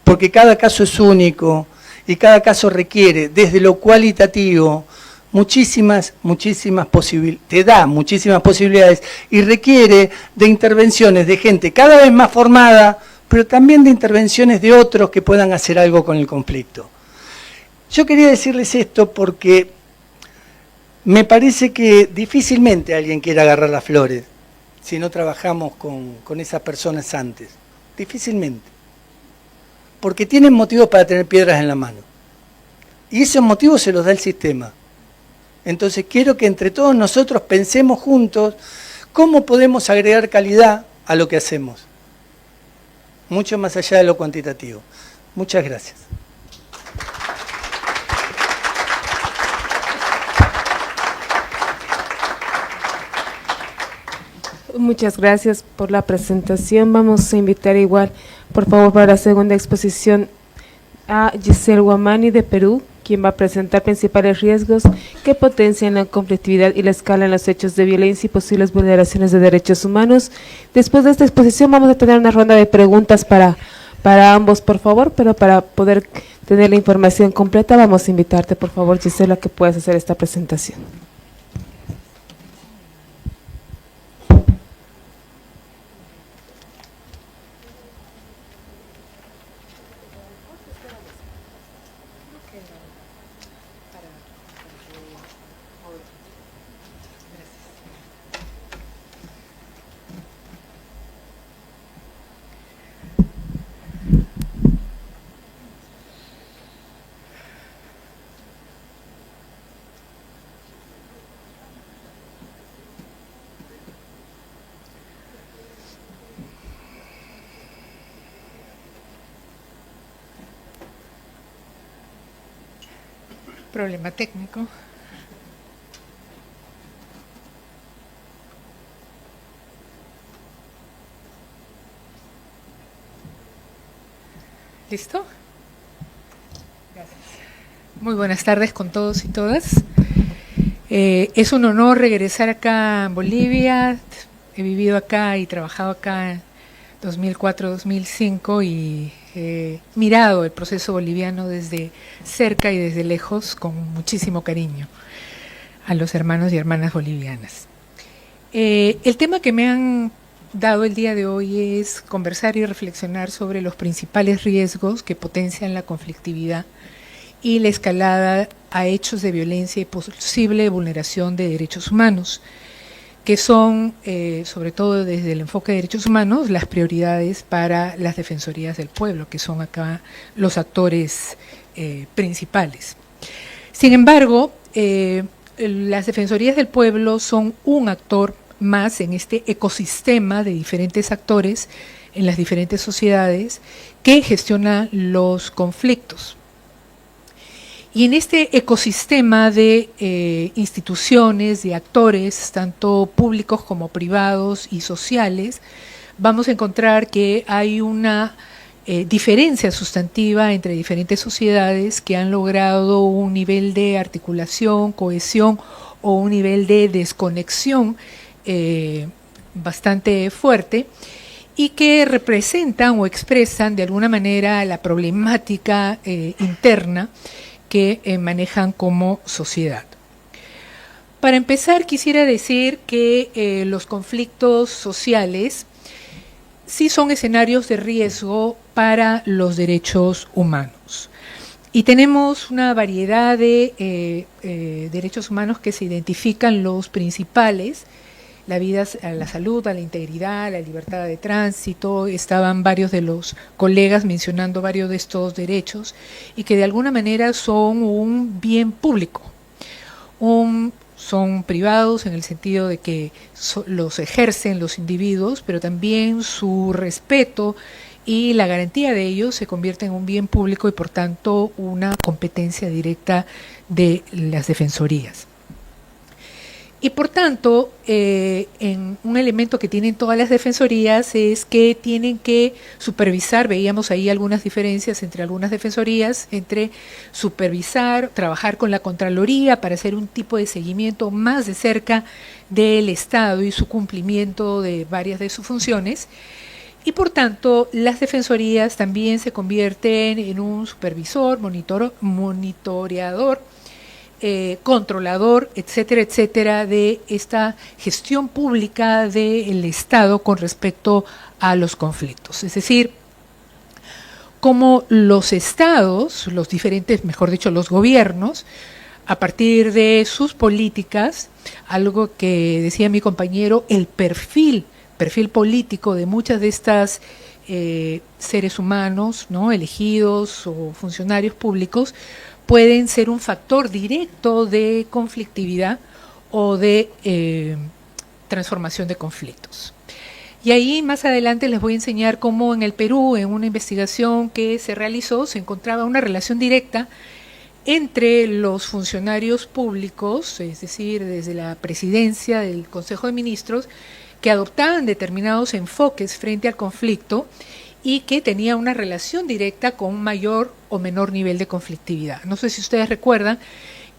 Porque cada caso es único y cada caso requiere, desde lo cualitativo, muchísimas posibilidades, te da muchísimas posibilidades y requiere de intervenciones de gente cada vez más formada, pero también de intervenciones de otros que puedan hacer algo con el conflicto. Yo quería decirles esto porque me parece que difícilmente alguien quiera agarrar las flores si no trabajamos con esas personas antes. Difícilmente. Porque tienen motivos para tener piedras en la mano. Y esos motivos se los da el sistema. Entonces quiero que entre todos nosotros pensemos juntos cómo podemos agregar calidad a lo que hacemos. Mucho más allá de lo cuantitativo. Muchas gracias. Muchas gracias por la presentación. Vamos a invitar igual, por favor, para la segunda exposición a Giselle Guamani de Perú, quien va a presentar principales riesgos que potencian la conflictividad y la escala en los hechos de violencia y posibles vulneraciones de derechos humanos. Después de esta exposición vamos a tener una ronda de preguntas para ambos, por favor, pero para poder tener la información completa vamos a invitarte, por favor, Giselle, a que puedas hacer esta presentación. Problema técnico. ¿Listo? Gracias. Muy buenas tardes con todos y todas. Es un honor regresar acá en Bolivia. He vivido acá y trabajado acá 2004-2005 y he mirado el proceso boliviano desde cerca y desde lejos con muchísimo cariño a los hermanos y hermanas bolivianas. El tema que me han dado el día de hoy es conversar y reflexionar sobre los principales riesgos que potencian la conflictividad y la escalada a hechos de violencia y posible vulneración de derechos humanos, que son, sobre todo desde el enfoque de derechos humanos, las prioridades para las defensorías del pueblo, que son acá los actores principales. Sin embargo, las defensorías del pueblo son un actor más en este ecosistema de diferentes actores en las diferentes sociedades que gestiona los conflictos. Y en este ecosistema de instituciones, de actores, tanto públicos como privados y sociales, vamos a encontrar que hay una diferencia sustantiva entre diferentes sociedades que han logrado un nivel de articulación, cohesión o un nivel de desconexión bastante fuerte y que representan o expresan de alguna manera la problemática interna que manejan como sociedad. Para empezar, quisiera decir que los conflictos sociales sí son escenarios de riesgo para los derechos humanos. Y tenemos una variedad de derechos humanos que se identifican los principales: la vida, a la salud, a la integridad, a la libertad de tránsito. Estaban varios de los colegas mencionando varios de estos derechos y que de alguna manera son un bien público. Son privados en el sentido de que los ejercen los individuos, pero también su respeto y la garantía de ellos se convierte en un bien público y por tanto una competencia directa de las defensorías. Y por tanto, en un elemento que tienen todas las defensorías es que tienen que supervisar, veíamos ahí algunas diferencias entre algunas defensorías, entre supervisar, trabajar con la Contraloría para hacer un tipo de seguimiento más de cerca del Estado y su cumplimiento de varias de sus funciones. Y por tanto, las defensorías también se convierten en un supervisor, monitoreador, controlador, etcétera, etcétera, de esta gestión pública del Estado con respecto a los conflictos. Es decir, como los estados, los diferentes, mejor dicho, los gobiernos, a partir de sus políticas, algo que decía mi compañero, el perfil político de muchas de estas seres humanos, ¿no?, elegidos o funcionarios públicos, pueden ser un factor directo de conflictividad o de transformación de conflictos. Y ahí más adelante les voy a enseñar cómo en el Perú, en una investigación que se realizó, se encontraba una relación directa entre los funcionarios públicos, es decir, desde la presidencia del Consejo de Ministros, que adoptaban determinados enfoques frente al conflicto y que tenía una relación directa con un mayor o menor nivel de conflictividad. No sé si ustedes recuerdan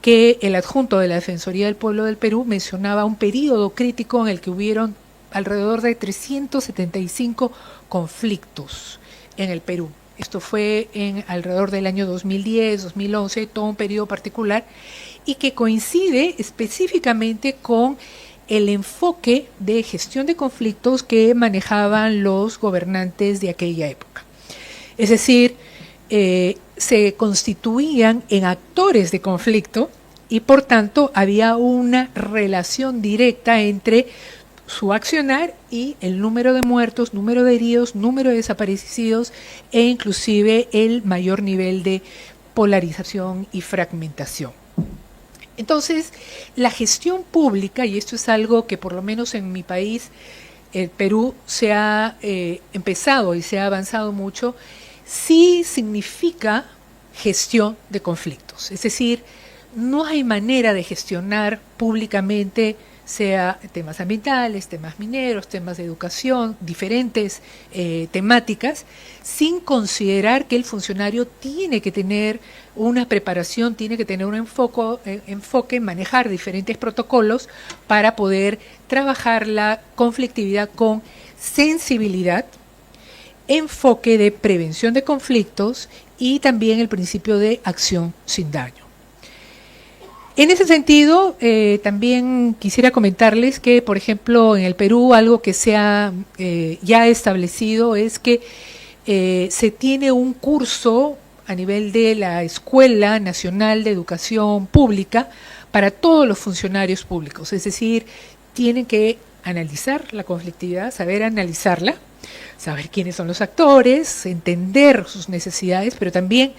que el adjunto de la Defensoría del Pueblo del Perú mencionaba un periodo crítico en el que hubieron alrededor de 375 conflictos en el Perú. Esto fue en alrededor del año 2010, 2011, todo un periodo particular, y que coincide específicamente con el enfoque de gestión de conflictos que manejaban los gobernantes de aquella época. Es decir, se constituían en actores de conflicto y por tanto había una relación directa entre su accionar y el número de muertos, número de heridos, número de desaparecidos e inclusive el mayor nivel de polarización y fragmentación. Entonces, la gestión pública, y esto es algo que por lo menos en mi país, el Perú, se ha empezado y se ha avanzado mucho, sí significa gestión de conflictos. Es decir, no hay manera de gestionar públicamente, sea temas ambientales, temas mineros, temas de educación, diferentes temáticas, sin considerar que el funcionario tiene que tener una preparación, tiene que tener un enfoque, manejar diferentes protocolos para poder trabajar la conflictividad con sensibilidad, enfoque de prevención de conflictos y también el principio de acción sin daño. En ese sentido, también quisiera comentarles que, por ejemplo, en el Perú algo que se ha ya establecido es que se tiene un curso a nivel de la Escuela Nacional de Educación Pública para todos los funcionarios públicos, es decir, tienen que analizar la conflictividad, saber analizarla, saber quiénes son los actores, entender sus necesidades, pero también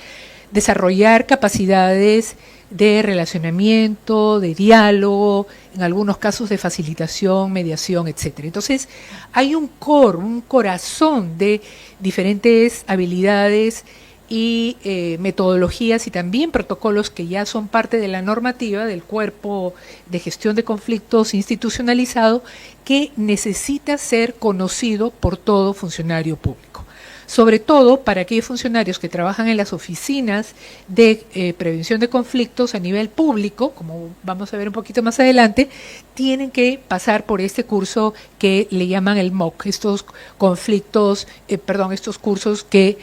desarrollar capacidades de relacionamiento, de diálogo, en algunos casos de facilitación, mediación, etcétera. Entonces, hay un corazón de diferentes habilidades y metodologías y también protocolos que ya son parte de la normativa del cuerpo de gestión de conflictos institucionalizado que necesita ser conocido por todo funcionario público. Sobre todo para aquellos funcionarios que trabajan en las oficinas de prevención de conflictos a nivel público, como vamos a ver un poquito más adelante, tienen que pasar por este curso que le llaman el MOOC, estos cursos que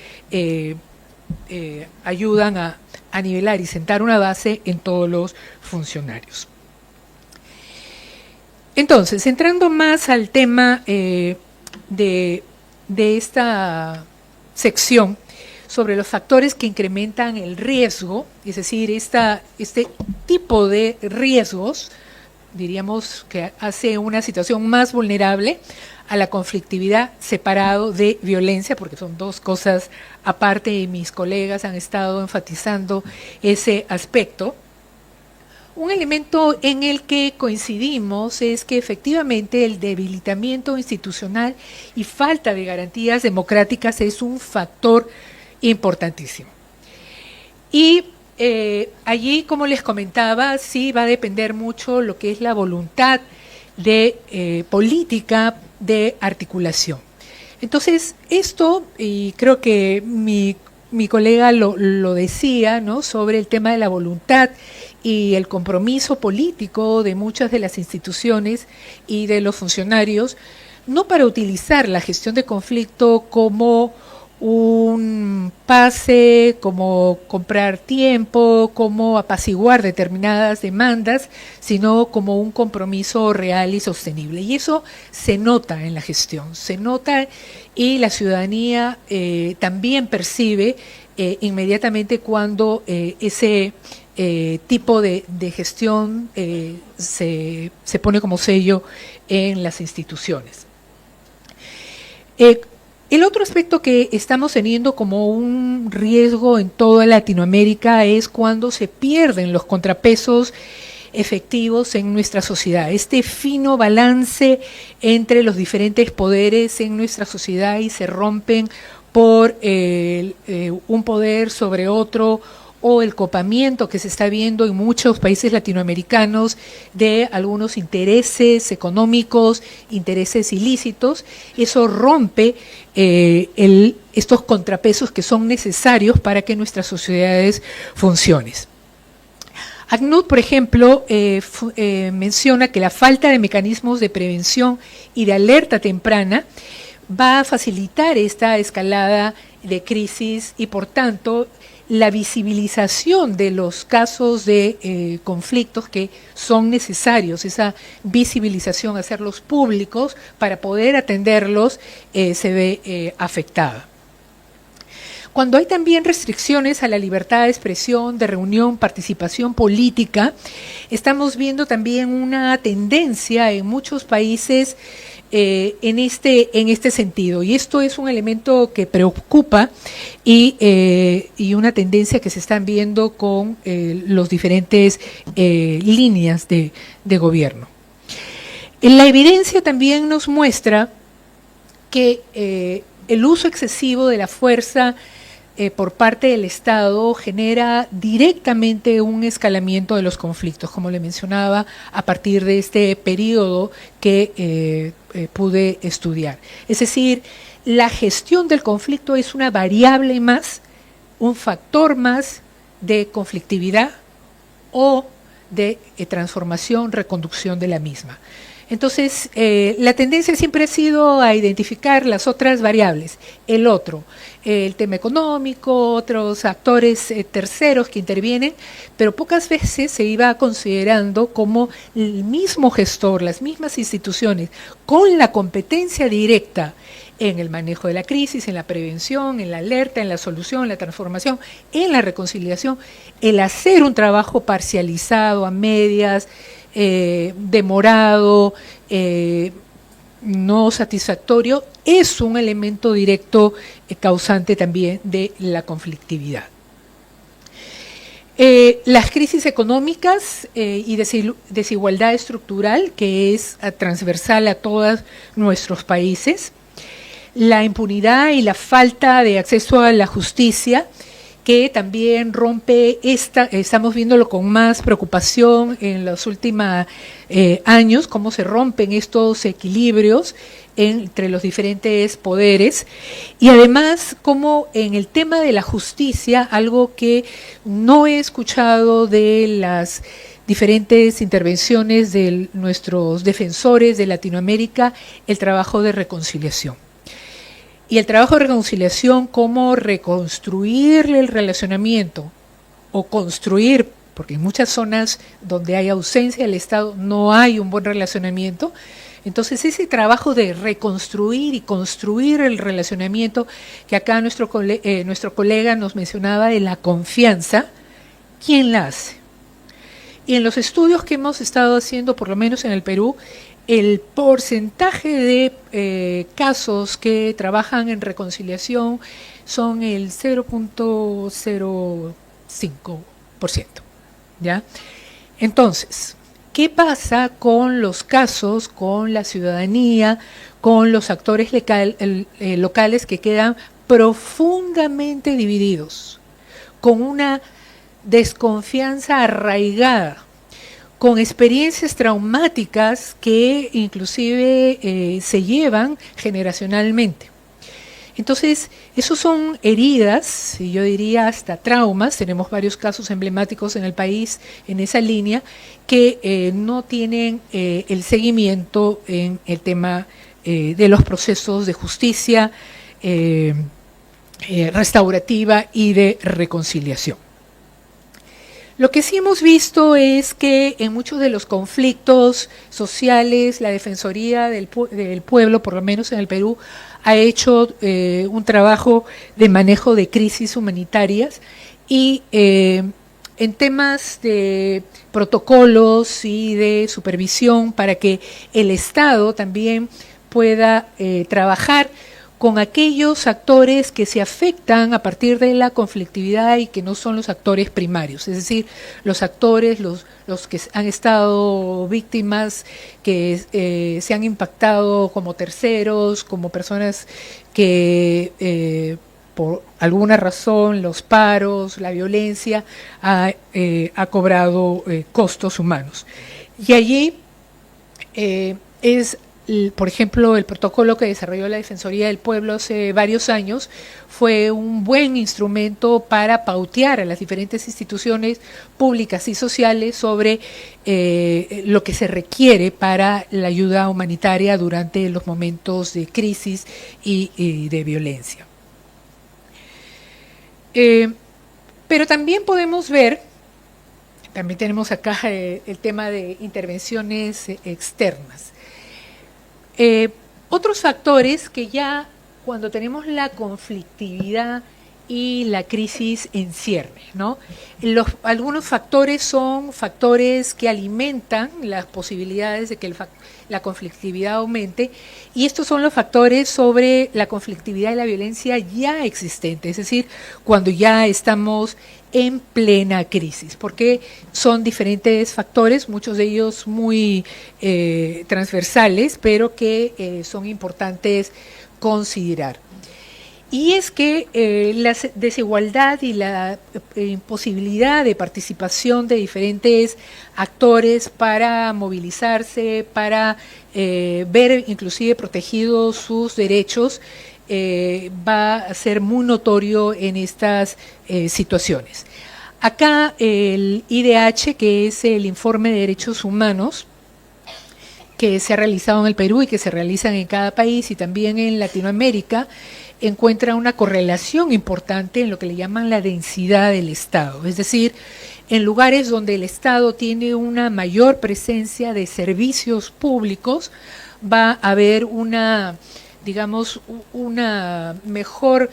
ayudan a nivelar y sentar una base en todos los funcionarios. Entonces, entrando más al tema de esta sección sobre los factores que incrementan el riesgo, es decir, este tipo de riesgos, diríamos que hace una situación más vulnerable a la conflictividad separado de violencia, porque son dos cosas aparte y mis colegas han estado enfatizando ese aspecto. Un elemento en el que coincidimos es que efectivamente el debilitamiento institucional y falta de garantías democráticas es un factor importantísimo. Y allí, como les comentaba, sí va a depender mucho lo que es la voluntad de política de articulación. Entonces, esto, y creo que mi colega lo decía, ¿no?, sobre el tema de la voluntad y el compromiso político de muchas de las instituciones y de los funcionarios, no para utilizar la gestión de conflicto como un pase, como comprar tiempo, como apaciguar determinadas demandas, sino como un compromiso real y sostenible. Y eso se nota en la gestión, se nota y la ciudadanía también percibe inmediatamente cuando ese tipo de gestión se pone como sello en las instituciones. El otro aspecto que estamos teniendo como un riesgo en toda Latinoamérica es cuando se pierden los contrapesos efectivos en nuestra sociedad, este fino balance entre los diferentes poderes en nuestra sociedad y se rompen por un poder sobre otro, o el copamiento que se está viendo en muchos países latinoamericanos de algunos intereses económicos, intereses ilícitos. Eso rompe estos contrapesos que son necesarios para que nuestras sociedades funcionen. ACNUD, por ejemplo, menciona que la falta de mecanismos de prevención y de alerta temprana va a facilitar esta escalada de crisis y, por tanto, la visibilización de los casos de conflictos que son necesarios, esa visibilización, hacerlos públicos para poder atenderlos, se ve afectada. Cuando hay también restricciones a la libertad de expresión, de reunión, participación política, estamos viendo también una tendencia en muchos países en este sentido. Y esto es un elemento que preocupa y una tendencia que se están viendo con los diferentes líneas de gobierno. La evidencia también nos muestra que el uso excesivo de la fuerza por parte del Estado genera directamente un escalamiento de los conflictos, como le mencionaba, a partir de este periodo que pude estudiar. Es decir, la gestión del conflicto es una variable más, un factor más de conflictividad o de transformación, reconducción de la misma. Entonces, la tendencia siempre ha sido a identificar las otras variables, el otro, el tema económico, otros actores terceros que intervienen, pero pocas veces se iba considerando como el mismo gestor, las mismas instituciones, con la competencia directa en el manejo de la crisis, en la prevención, en la alerta, en la solución, en la transformación, en la reconciliación, el hacer un trabajo parcializado, a medias, demorado, no satisfactorio, es un elemento directo causante también de la conflictividad. Las crisis económicas y desigualdad estructural, que es transversal a todos nuestros países, la impunidad y la falta de acceso a la justicia, que también rompe estamos viéndolo con más preocupación en los últimos años, cómo se rompen estos equilibrios entre los diferentes poderes, y además como en el tema de la justicia, algo que no he escuchado de las diferentes intervenciones de nuestros defensores de Latinoamérica, el trabajo de reconciliación. Y el trabajo de reconciliación, cómo reconstruir el relacionamiento o construir, porque en muchas zonas donde hay ausencia del Estado no hay un buen relacionamiento. Entonces ese trabajo de reconstruir y construir el relacionamiento, que acá nuestro colega nos mencionaba de la confianza, ¿quién la hace? Y en los estudios que hemos estado haciendo, por lo menos en el Perú, el porcentaje de casos que trabajan en reconciliación son el 0.05%, ¿ya? Entonces, ¿qué pasa con los casos, con la ciudadanía, con los actores locales que quedan profundamente divididos, con una desconfianza arraigada, con experiencias traumáticas que inclusive se llevan generacionalmente? Entonces, esos son heridas, y yo diría hasta traumas. Tenemos varios casos emblemáticos en el país en esa línea que no tienen el seguimiento en el tema de los procesos de justicia restaurativa y de reconciliación. Lo que sí hemos visto es que en muchos de los conflictos sociales, la Defensoría del Pueblo, por lo menos en el Perú, ha hecho un trabajo de manejo de crisis humanitarias y en temas de protocolos y de supervisión para que el Estado también pueda trabajar con aquellos actores que se afectan a partir de la conflictividad y que no son los actores primarios, es decir, los actores, los que han estado víctimas, que se han impactado como terceros, como personas que por alguna razón los paros, la violencia ha cobrado costos humanos. Y allí por ejemplo, el protocolo que desarrolló la Defensoría del Pueblo hace varios años fue un buen instrumento para pautear a las diferentes instituciones públicas y sociales sobre lo que se requiere para la ayuda humanitaria durante los momentos de crisis y de violencia. Pero también podemos ver, también tenemos acá el tema de intervenciones externas. Otros factores que ya cuando tenemos la conflictividad y la crisis en cierne, ¿no? Algunos factores son factores que alimentan las posibilidades de que la conflictividad aumente, y estos son los factores sobre la conflictividad y la violencia ya existente, es decir, cuando ya estamos en plena crisis, porque son diferentes factores, muchos de ellos muy transversales, pero que son importantes considerar. Y es que la desigualdad y la imposibilidad de participación de diferentes actores para movilizarse, para ver inclusive protegidos sus derechos, va a ser muy notorio en estas situaciones. Acá el IDH, que es el Informe de Derechos Humanos, que se ha realizado en el Perú y que se realizan en cada país y también en Latinoamérica, encuentra una correlación importante en lo que le llaman la densidad del Estado. Es decir, en lugares donde el Estado tiene una mayor presencia de servicios públicos, va a haber una, digamos, una mejor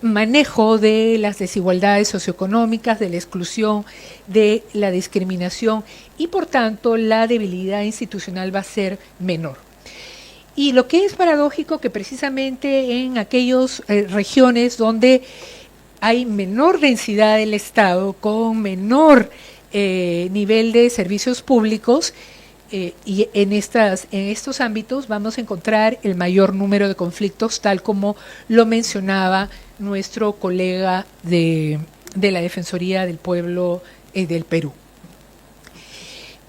manejo de las desigualdades socioeconómicas, de la exclusión, de la discriminación y por tanto la debilidad institucional va a ser menor. Y lo que es paradójico que precisamente en aquellas regiones donde hay menor densidad del Estado, con menor nivel de servicios públicos, y en estos ámbitos vamos a encontrar el mayor número de conflictos, tal como lo mencionaba nuestro colega de la Defensoría del Pueblo del Perú.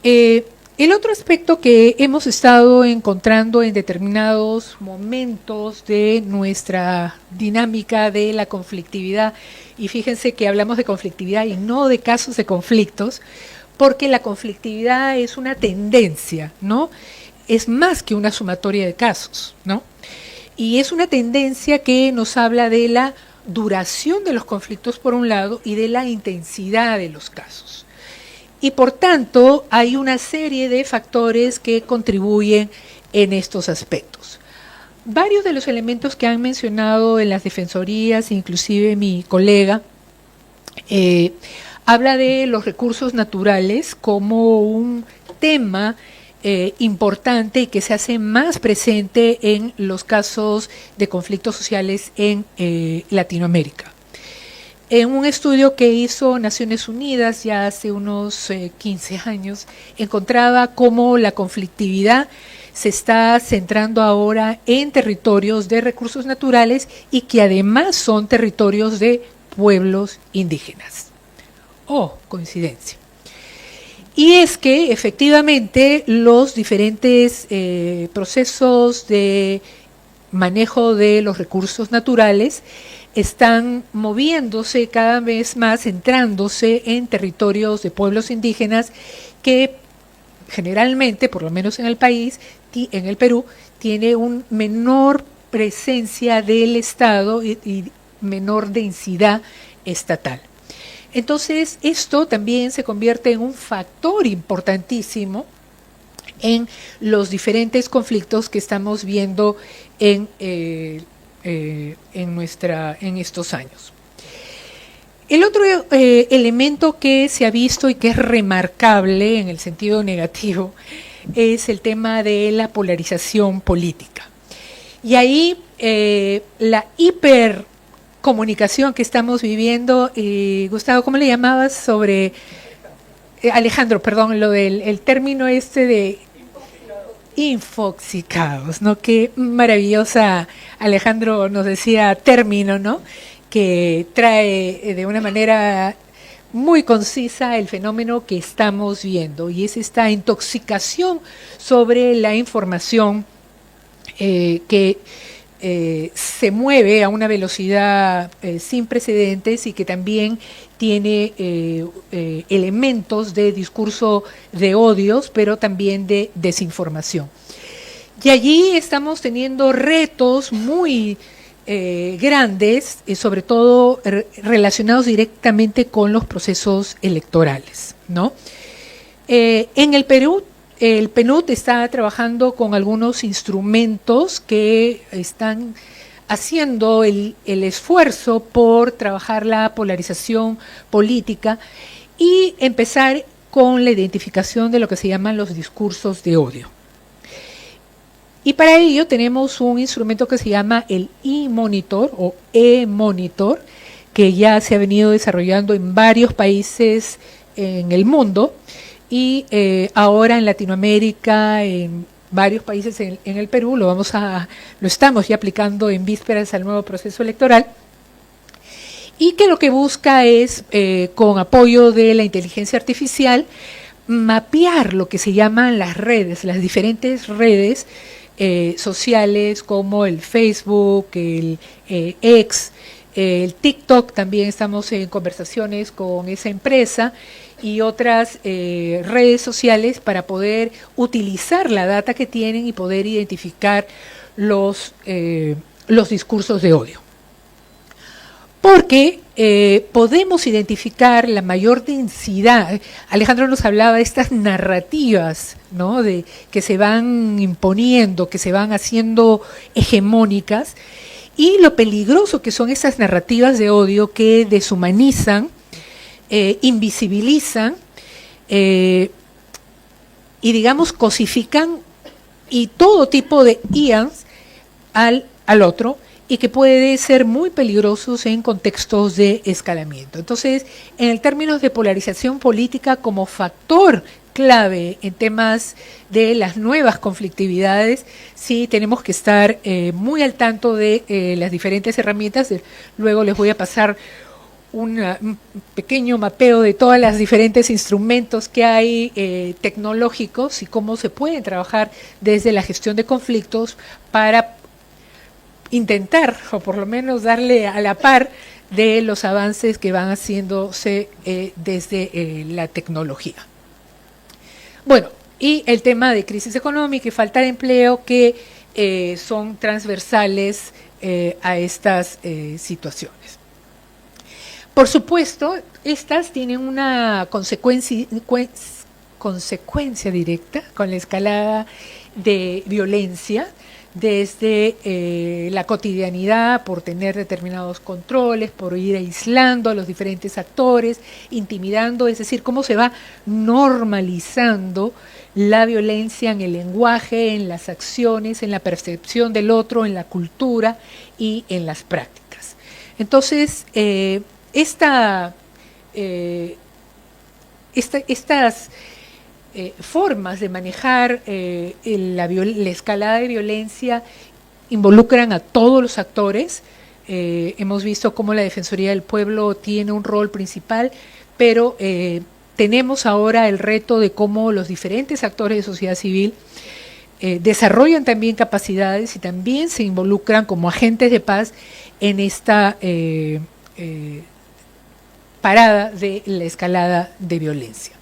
El otro aspecto que hemos estado encontrando en determinados momentos de nuestra dinámica de la conflictividad, y fíjense que hablamos de conflictividad y no de casos de conflictos, porque la conflictividad es una tendencia, ¿no? Es más que una sumatoria de casos, ¿no? Y es una tendencia que nos habla de la duración de los conflictos por un lado y de la intensidad de los casos. Y por tanto hay una serie de factores que contribuyen en estos aspectos. Varios de los elementos que han mencionado en las defensorías, inclusive mi colega, habla de los recursos naturales como un tema importante y que se hace más presente en los casos de conflictos sociales en Latinoamérica. En un estudio que hizo Naciones Unidas ya hace unos 15 años, encontraba cómo la conflictividad se está centrando ahora en territorios de recursos naturales y que además son territorios de pueblos indígenas. Oh, coincidencia. Y es que efectivamente los diferentes procesos de manejo de los recursos naturales están moviéndose cada vez más, centrándose en territorios de pueblos indígenas que generalmente, por lo menos en el país, en el Perú, tiene una menor presencia del Estado y menor densidad estatal. Entonces, esto también se convierte en un factor importantísimo en los diferentes conflictos que estamos viendo en estos años. El otro elemento que se ha visto y que es remarcable en el sentido negativo es el tema de la polarización política. Y ahí la hipercomunicación que estamos viviendo, Gustavo, ¿cómo le llamabas sobre Alejandro, perdón, lo del el término de infoxicados, ¿no? Qué maravillosa, Alejandro nos decía término, ¿no? Que trae de una manera muy concisa el fenómeno que estamos viendo, y es esta intoxicación sobre la información que se mueve a una velocidad sin precedentes y que también tiene elementos de discurso de odios, pero también de desinformación. Y allí estamos teniendo retos muy grandes, sobre todo relacionados directamente con los procesos electorales, ¿no? En el Perú, el PNUD está trabajando con algunos instrumentos que están haciendo el esfuerzo por trabajar la polarización política y empezar con la identificación de lo que se llaman los discursos de odio. Y para ello tenemos un instrumento que se llama el e-monitor o e-monitor, que ya se ha venido desarrollando en varios países en el mundo y ahora en Latinoamérica, en varios países en el Perú, lo estamos ya aplicando en vísperas al nuevo proceso electoral, y que lo que busca es, con apoyo de la inteligencia artificial, mapear lo que se llaman las redes, las diferentes redes sociales como el Facebook, el X, El TikTok también estamos en conversaciones con esa empresa y otras redes sociales para poder utilizar la data que tienen y poder identificar los discursos de odio. Porque podemos identificar la mayor densidad. Alejandro nos hablaba de estas narrativas, ¿no? Que se van imponiendo, que se van haciendo hegemónicas, y lo peligroso que son esas narrativas de odio que deshumanizan, invisibilizan y, digamos, cosifican y todo tipo de IANs al otro, y que puede ser muy peligrosos en contextos de escalamiento. Entonces, en términos de polarización política como factor clave en temas de las nuevas conflictividades, sí tenemos que estar muy al tanto de las diferentes herramientas. Luego les voy a pasar un pequeño mapeo de todos los diferentes instrumentos que hay tecnológicos y cómo se pueden trabajar desde la gestión de conflictos para intentar, o por lo menos darle a la par de los avances que van haciéndose desde la tecnología. Bueno, y el tema de crisis económica y falta de empleo que son transversales a estas situaciones. Por supuesto, estas tienen una consecuencia directa con la escalada de violencia, desde la cotidianidad, por tener determinados controles, por ir aislando a los diferentes actores, intimidando, es decir, cómo se va normalizando la violencia en el lenguaje, en las acciones, en la percepción del otro, en la cultura y en las prácticas. Entonces, estas formas de manejar la escalada de violencia involucran a todos los actores. Hemos visto cómo la Defensoría del Pueblo tiene un rol principal, pero tenemos ahora el reto de cómo los diferentes actores de sociedad civil desarrollan también capacidades y también se involucran como agentes de paz en esta parada de la escalada de violencia.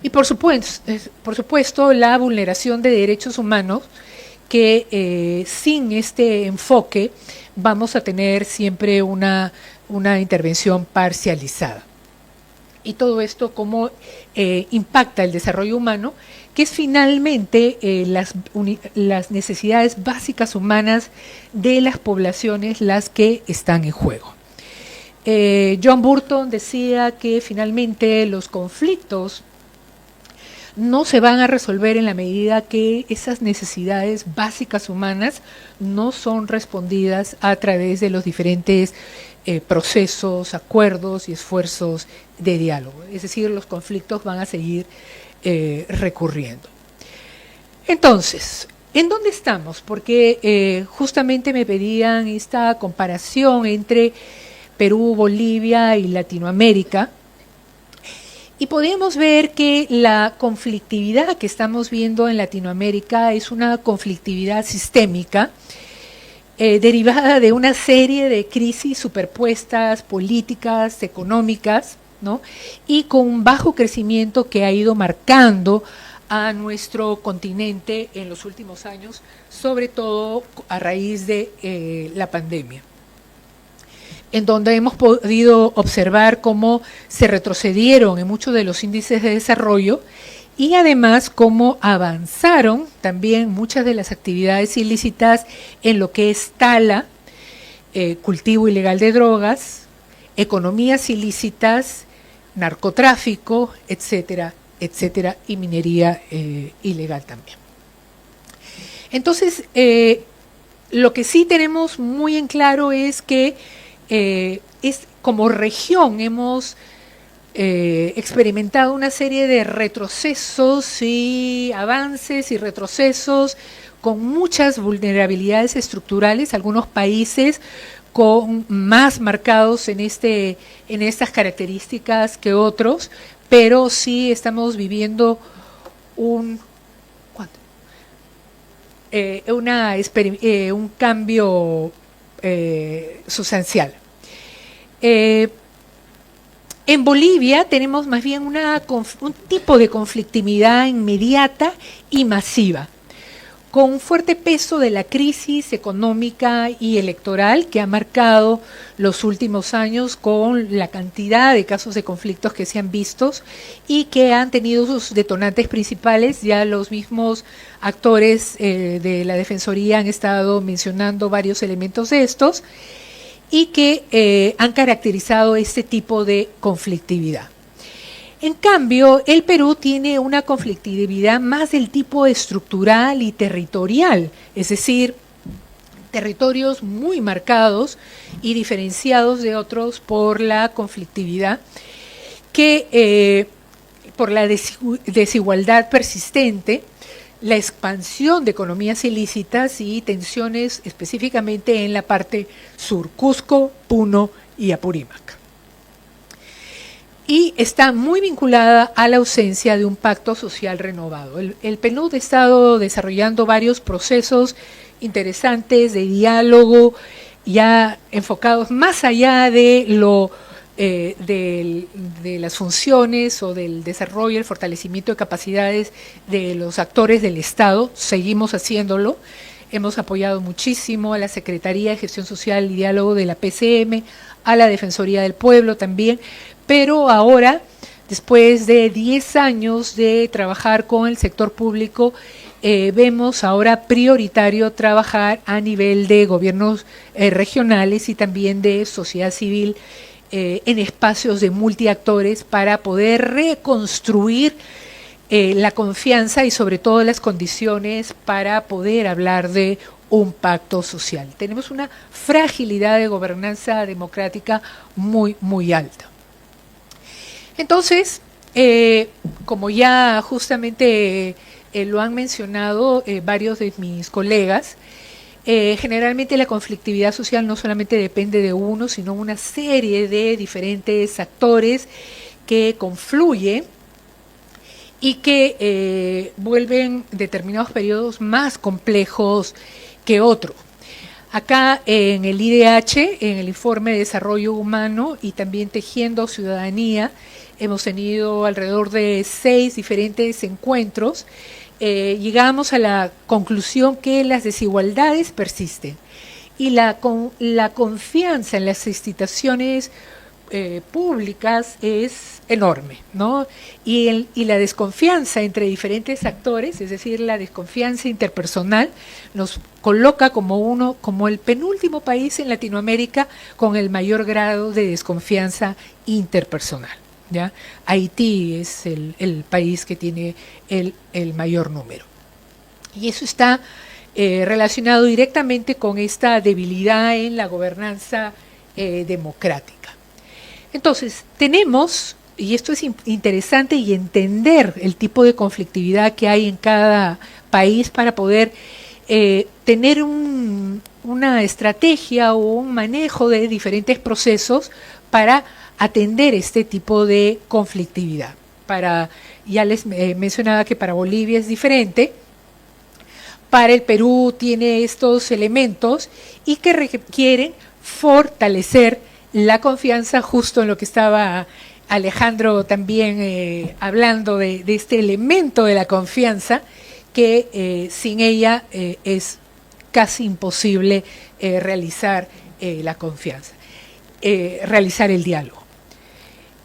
Y por supuesto la vulneración de derechos humanos, que sin este enfoque vamos a tener siempre una intervención parcializada. Y todo esto cómo impacta el desarrollo humano, que es finalmente las necesidades básicas humanas de las poblaciones las que están en juego. John Burton decía que finalmente los conflictos no se van a resolver en la medida que esas necesidades básicas humanas no son respondidas a través de los diferentes procesos, acuerdos y esfuerzos de diálogo. Es decir, los conflictos van a seguir recurriendo. Entonces, ¿en dónde estamos? Porque justamente me pedían esta comparación entre Perú, Bolivia y Latinoamérica. Y podemos ver que la conflictividad que estamos viendo en Latinoamérica es una conflictividad sistémica derivada de una serie de crisis superpuestas, políticas, económicas, ¿no? Y con un bajo crecimiento que ha ido marcando a nuestro continente en los últimos años, sobre todo a raíz de la pandemia, en donde hemos podido observar cómo se retrocedieron en muchos de los índices de desarrollo y además cómo avanzaron también muchas de las actividades ilícitas en lo que es tala, cultivo ilegal de drogas, economías ilícitas, narcotráfico, etcétera, etcétera, y minería ilegal también. Entonces, lo que sí tenemos muy en claro es que como región hemos experimentado una serie de retrocesos y avances y retrocesos con muchas vulnerabilidades estructurales, algunos países con más marcados en estas características que otros, pero sí estamos viviendo un cambio sustancial. En Bolivia tenemos más bien un tipo de conflictividad inmediata y masiva, con un fuerte peso de la crisis económica y electoral que ha marcado los últimos años, con la cantidad de casos de conflictos que se han visto y que han tenido sus detonantes principales. Ya los mismos actores de la Defensoría han estado mencionando varios elementos de estos y que han caracterizado este tipo de conflictividad. En cambio, el Perú tiene una conflictividad más del tipo estructural y territorial, es decir, territorios muy marcados y diferenciados de otros por la conflictividad, por la desigualdad persistente, la expansión de economías ilícitas y tensiones específicamente en la parte sur, Cusco, Puno y Apurímac. Y está muy vinculada a la ausencia de un pacto social renovado. El PNUD ha estado desarrollando varios procesos interesantes de diálogo, ya enfocados más allá de de las funciones o del desarrollo, el fortalecimiento de capacidades de los actores del Estado. Seguimos haciéndolo. Hemos apoyado muchísimo a la Secretaría de Gestión Social y Diálogo de la PCM, a la Defensoría del Pueblo también, pero ahora, después de 10 años de trabajar con el sector público, vemos ahora prioritario trabajar a nivel de gobiernos regionales y también de sociedad civil en espacios de multiactores para poder reconstruir la confianza y sobre todo las condiciones para poder hablar de un pacto social. Tenemos una fragilidad de gobernanza democrática muy, muy alta. Entonces, como ya justamente lo han mencionado varios de mis colegas, generalmente la conflictividad social no solamente depende de uno, sino una serie de diferentes actores que confluyen y que vuelven determinados periodos más complejos que otros. Acá en el IDH, en el Informe de Desarrollo Humano y también Tejiendo Ciudadanía, hemos tenido alrededor de 6 diferentes encuentros. Llegamos a la conclusión que las desigualdades persisten y la confianza en las instituciones públicas es enorme, ¿no? Y la desconfianza entre diferentes actores, es decir, la desconfianza interpersonal, nos coloca como el penúltimo país en Latinoamérica con el mayor grado de desconfianza interpersonal, ¿ya? Haití es el país que tiene el mayor número. Y eso está relacionado directamente con esta debilidad en la gobernanza democrática. Entonces, tenemos, y esto es interesante, y entender el tipo de conflictividad que hay en cada país para poder tener una estrategia o un manejo de diferentes procesos para atender este tipo de conflictividad. Ya les mencionaba que para Bolivia es diferente, para el Perú tiene estos elementos y que requieren fortalecer la confianza, justo en lo que estaba Alejandro también hablando de este elemento de la confianza, que sin ella es casi imposible realizar la confianza, realizar el diálogo.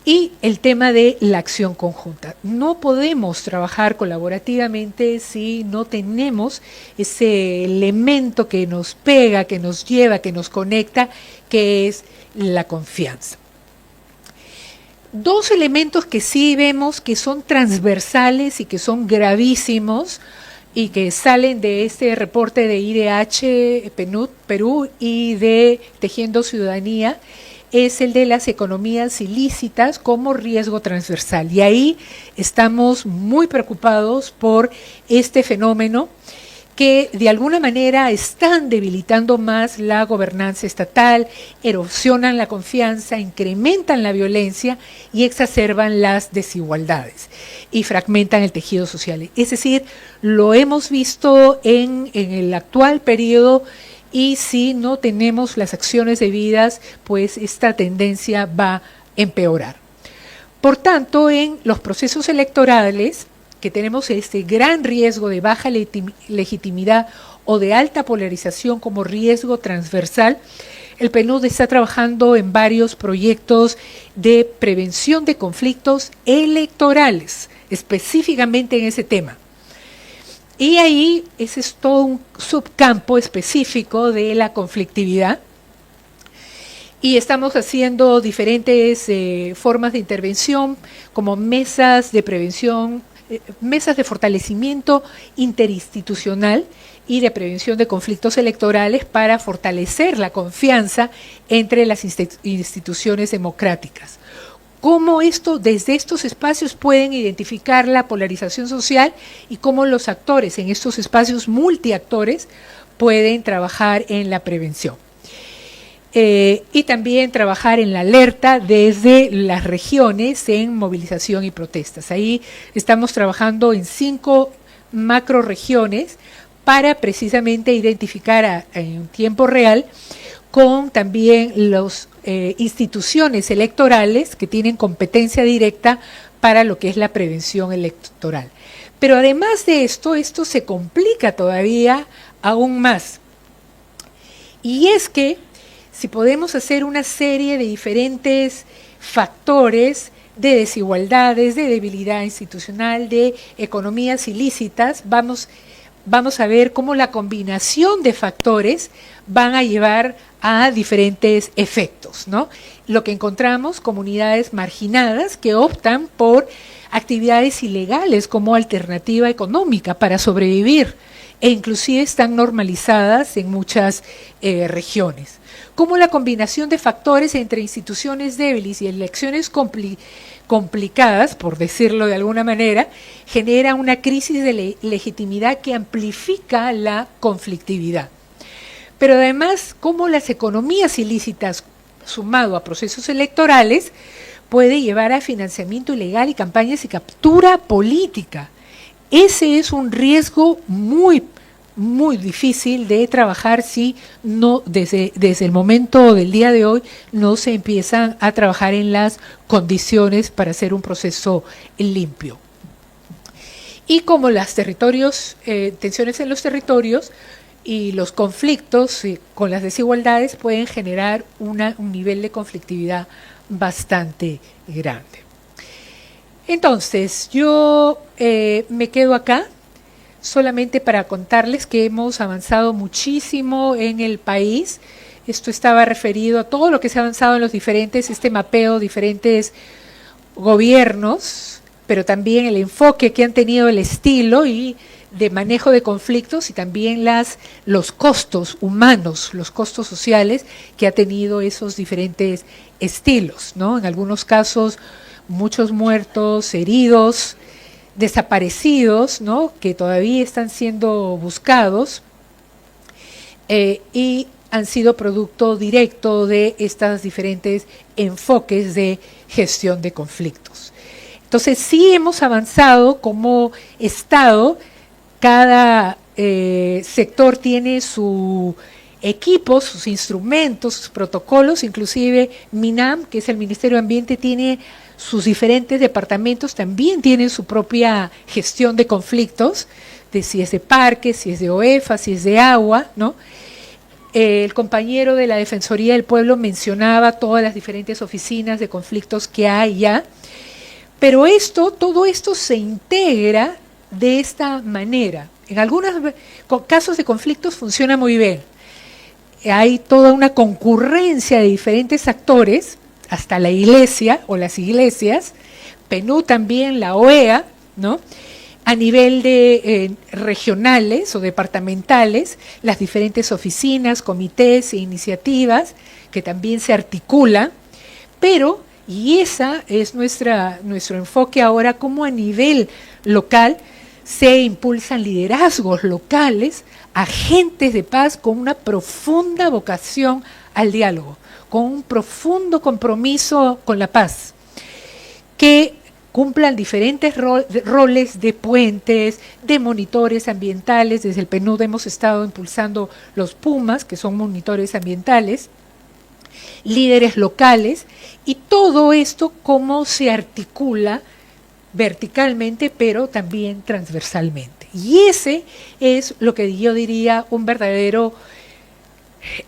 Y el tema de la acción conjunta. No podemos trabajar colaborativamente si no tenemos ese elemento que nos pega, que nos lleva, que nos conecta, que es la confianza. Dos elementos que sí vemos que son transversales y que son gravísimos y que salen de este reporte de IDH PNUD Perú y de Tejiendo Ciudadanía es el de las economías ilícitas como riesgo transversal. Y ahí estamos muy preocupados por este fenómeno que de alguna manera están debilitando más la gobernanza estatal, erosionan la confianza, incrementan la violencia y exacerban las desigualdades y fragmentan el tejido social. Es decir, lo hemos visto en el actual periodo y si no tenemos las acciones debidas, pues esta tendencia va a empeorar. Por tanto, en los procesos electorales, que tenemos este gran riesgo de baja legitimidad o de alta polarización como riesgo transversal, el PNUD está trabajando en varios proyectos de prevención de conflictos electorales, específicamente en ese tema. Y ahí ese es todo un subcampo específico de la conflictividad. Y estamos haciendo diferentes formas de intervención, como mesas de prevención, mesas de fortalecimiento interinstitucional y de prevención de conflictos electorales para fortalecer la confianza entre las instituciones democráticas. Cómo desde estos espacios pueden identificar la polarización social y cómo los actores en estos espacios multiactores pueden trabajar en la prevención. Y también trabajar en la alerta desde las regiones en movilización y protestas. Ahí estamos trabajando en 5 macroregiones para precisamente identificar en tiempo real con también las instituciones electorales que tienen competencia directa para lo que es la prevención electoral. Pero además de esto se complica todavía aún más. Y es que si podemos hacer una serie de diferentes factores de desigualdades, de debilidad institucional, de economías ilícitas, vamos a ver cómo la combinación de factores van a llevar a diferentes efectos, ¿no? Lo que encontramos, comunidades marginadas que optan por actividades ilegales como alternativa económica para sobrevivir e inclusive están normalizadas en muchas regiones. Como la combinación de factores entre instituciones débiles y elecciones complicadas, por decirlo de alguna manera, genera una crisis de legitimidad que amplifica la conflictividad. Pero además, como las economías ilícitas, sumado a procesos electorales, puede llevar a financiamiento ilegal y campañas y captura política. Ese es un riesgo muy difícil de trabajar si no desde el momento del día de hoy no se empiezan a trabajar en las condiciones para hacer un proceso limpio. Y como los territorios, tensiones en los territorios y los conflictos con las desigualdades pueden generar un nivel de conflictividad bastante grande. Entonces, yo me quedo acá solamente para contarles que hemos avanzado muchísimo en el país. Esto estaba referido a todo lo que se ha avanzado en los diferentes, mapeo, diferentes gobiernos, pero también el enfoque que han tenido, el estilo y de manejo de conflictos y también los costos humanos, los costos sociales que ha tenido esos diferentes estilos, ¿no? En algunos casos, muchos muertos, heridos, desaparecidos, ¿no? Que todavía están siendo buscados y han sido producto directo de estos diferentes enfoques de gestión de conflictos. Entonces sí hemos avanzado como Estado, cada sector tiene su equipo, sus instrumentos, sus protocolos, inclusive MINAM, que es el Ministerio de Ambiente, tiene sus diferentes departamentos, también tienen su propia gestión de conflictos, de si es de parques, si es de OEFA, si es de agua, ¿no? El compañero de la Defensoría del Pueblo mencionaba todas las diferentes oficinas de conflictos que hay ya, pero todo esto se integra de esta manera. En algunos casos de conflictos funciona muy bien. Hay toda una concurrencia de diferentes actores, hasta la iglesia o las iglesias, PNUD también, la OEA, ¿no? A nivel de regionales o departamentales, las diferentes oficinas, comités e iniciativas que también se articulan, pero, y esa es nuestro enfoque ahora, como a nivel local se impulsan liderazgos locales, agentes de paz con una profunda vocación al diálogo, con un profundo compromiso con la paz, que cumplan diferentes roles de puentes, de monitores ambientales. Desde el PNUD hemos estado impulsando los Pumas, que son monitores ambientales, líderes locales, y todo esto cómo se articula verticalmente, pero también transversalmente. Y ese es lo que yo diría un verdadero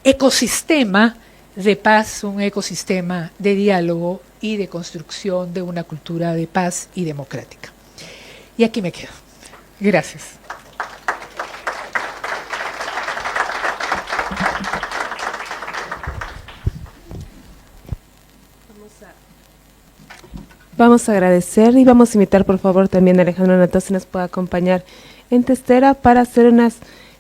ecosistema de paz, un ecosistema de diálogo y de construcción de una cultura de paz y democrática. Y aquí me quedo. Gracias. Vamos a agradecer y vamos a invitar por favor también a Alejandro Nató si nos puede acompañar en Testera para hacer una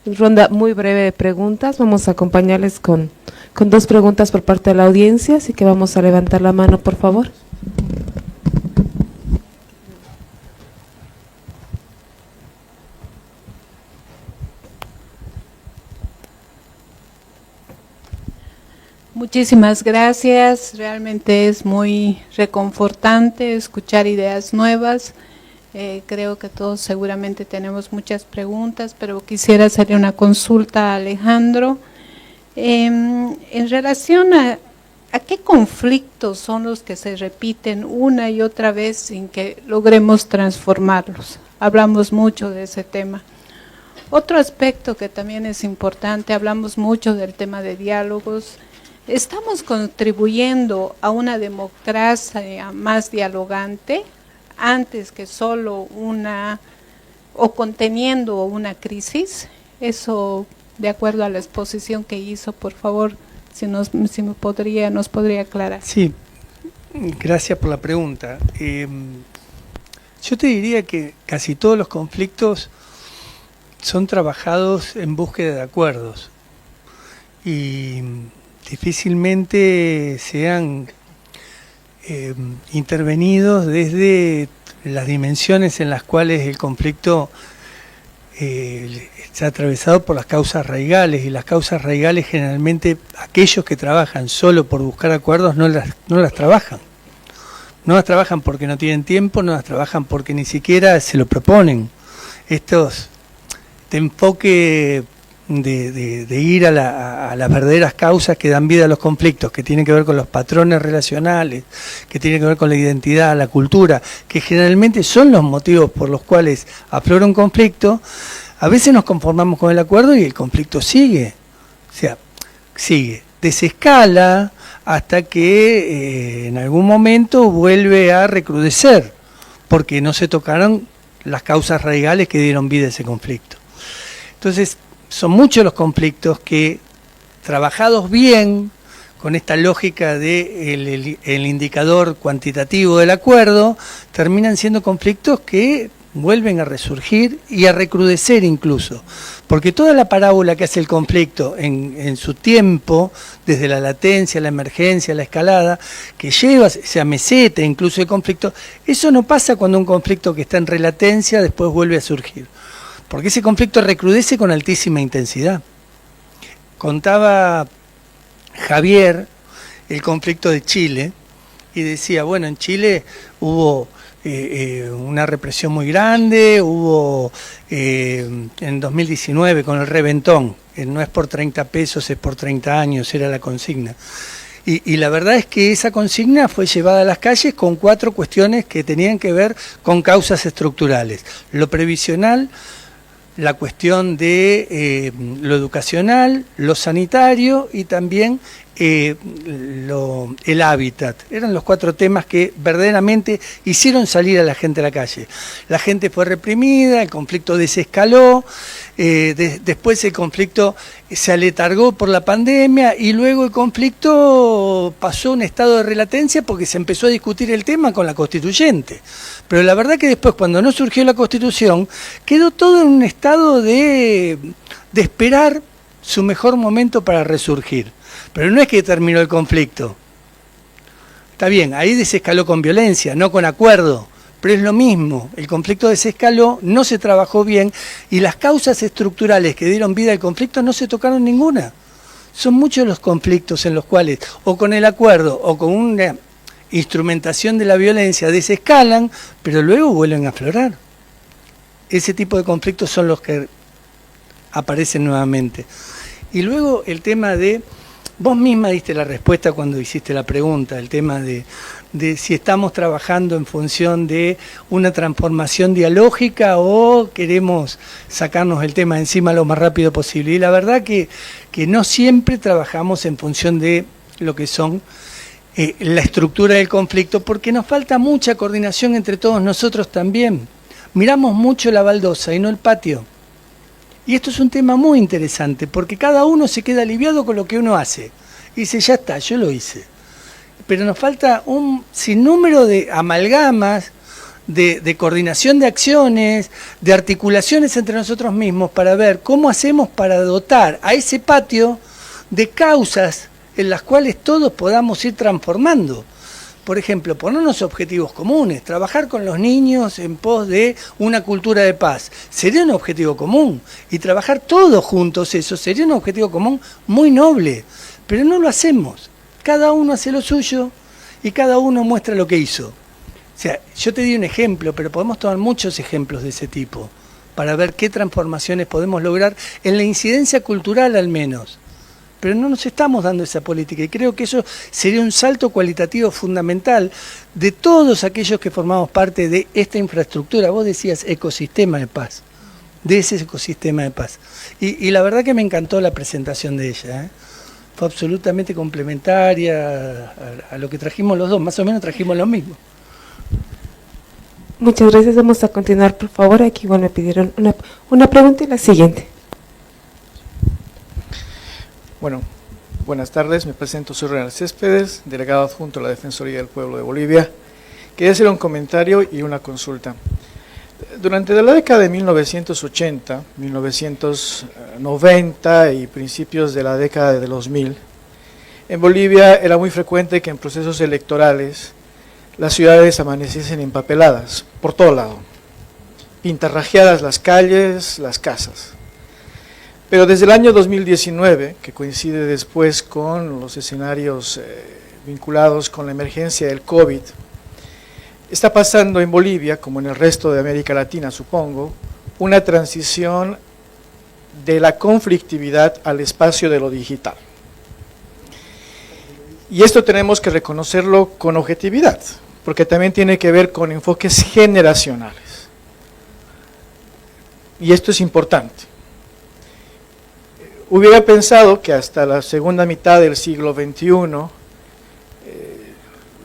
ronda muy breve de preguntas. Vamos a acompañarles con 2 preguntas por parte de la audiencia, así que vamos a levantar la mano por favor. Muchísimas gracias, realmente es muy reconfortante escuchar ideas nuevas. Creo que todos seguramente tenemos muchas preguntas, pero quisiera hacerle una consulta a Alejandro. En relación a qué conflictos son los que se repiten una y otra vez sin que logremos transformarlos. Hablamos mucho de ese tema. Otro aspecto que también es importante, hablamos mucho del tema de diálogos. ¿Estamos contribuyendo a una democracia más dialogante antes que solo o conteniendo una crisis? Eso, de acuerdo a la exposición que hizo, por favor, si nos podría aclarar. Sí, gracias por la pregunta. Yo te diría que casi todos los conflictos son trabajados en búsqueda de acuerdos y difícilmente sean intervenidos desde las dimensiones en las cuales el conflicto está atravesado por las causas raigales, y las causas raigales generalmente aquellos que trabajan solo por buscar acuerdos no las trabajan. No las trabajan porque no tienen tiempo, no las trabajan porque ni siquiera se lo proponen. Este enfoque de ir a las verdaderas causas que dan vida a los conflictos, que tienen que ver con los patrones relacionales, que tienen que ver con la identidad, la cultura, que generalmente son los motivos por los cuales aflora un conflicto. A veces nos conformamos con el acuerdo y el conflicto sigue, o sea, sigue, desescala hasta que en algún momento vuelve a recrudecer, porque no se tocaron las causas raigales que dieron vida a ese conflicto. Entonces, son muchos los conflictos que, trabajados bien, con esta lógica de el indicador cuantitativo del acuerdo, terminan siendo conflictos que vuelven a resurgir y a recrudecer incluso. Porque toda la parábola que hace el conflicto en su tiempo, desde la latencia, la emergencia, la escalada, que lleva esa meseta incluso de conflicto, eso no pasa cuando un conflicto que está en relatencia después vuelve a surgir. Porque ese conflicto recrudece con altísima intensidad. Contaba Javier el conflicto de Chile y decía, bueno, en Chile hubo una represión muy grande, hubo en 2019 con el reventón, no es por 30 pesos, es por 30 años, era la consigna. Y la verdad es que esa consigna fue llevada a las calles con 4 cuestiones que tenían que ver con causas estructurales. Lo previsional, la cuestión de lo educacional, lo sanitario y también el hábitat. Eran los 4 temas que verdaderamente hicieron salir a la gente a la calle. La gente fue reprimida, el conflicto desescaló, después el conflicto se aletargó por la pandemia y luego el conflicto pasó a un estado de relatencia porque se empezó a discutir el tema con la constituyente. Pero la verdad que después, cuando no surgió la Constitución, quedó todo en un estado de esperar su mejor momento para resurgir. Pero no es que terminó el conflicto. Está bien, ahí desescaló con violencia, no con acuerdo, pero es lo mismo. El conflicto desescaló, no se trabajó bien y las causas estructurales que dieron vida al conflicto no se tocaron ninguna. Son muchos los conflictos en los cuales, o con el acuerdo, o con una instrumentación de la violencia desescalan, pero luego vuelven a aflorar. Ese tipo de conflictos son los que aparecen nuevamente. Y luego el tema de, vos misma diste la respuesta cuando hiciste la pregunta, el tema de si estamos trabajando en función de una transformación dialógica o queremos sacarnos el tema de encima lo más rápido posible. Y la verdad que no siempre trabajamos en función de lo que son la estructura del conflicto, porque nos falta mucha coordinación entre todos nosotros también. Miramos mucho la baldosa y no el patio. Y esto es un tema muy interesante, porque cada uno se queda aliviado con lo que uno hace. Y dice, ya está, yo lo hice. Pero nos falta un sinnúmero de amalgamas, de coordinación de acciones, de articulaciones entre nosotros mismos para ver cómo hacemos para dotar a ese patio de causas en las cuales todos podamos ir transformando. Por ejemplo, ponernos objetivos comunes, trabajar con los niños en pos de una cultura de paz, sería un objetivo común, y trabajar todos juntos eso sería un objetivo común muy noble, pero no lo hacemos. Cada uno hace lo suyo y cada uno muestra lo que hizo. O sea, yo te di un ejemplo, pero podemos tomar muchos ejemplos de ese tipo para ver qué transformaciones podemos lograr en la incidencia cultural al menos. Pero no nos estamos dando esa política y creo que eso sería un salto cualitativo fundamental de todos aquellos que formamos parte de esta infraestructura. Vos decías ecosistema de paz, de ese ecosistema de paz. Y la verdad que me encantó la presentación de ella, ¿eh? Fue absolutamente complementaria a lo que trajimos los dos, más o menos trajimos lo mismo. Muchas gracias, vamos a continuar, por favor. Aquí igual me pidieron una pregunta y la siguiente. Bueno, buenas tardes, me presento, soy Renan Céspedes, delegado adjunto a la Defensoría del Pueblo de Bolivia. Quería hacer un comentario y una consulta. Durante la década de 1980, 1990 y principios de la década de 2000, en Bolivia era muy frecuente que en procesos electorales las ciudades amaneciesen empapeladas por todo lado, pintarrajeadas las calles, las casas. Pero desde el año 2019, que coincide después con los escenarios vinculados con la emergencia del COVID, está pasando en Bolivia, como en el resto de América Latina, supongo, una transición de la conflictividad al espacio de lo digital. Y esto tenemos que reconocerlo con objetividad, porque también tiene que ver con enfoques generacionales. Y esto es importante. Hubiera pensado que hasta la segunda mitad del siglo XXI,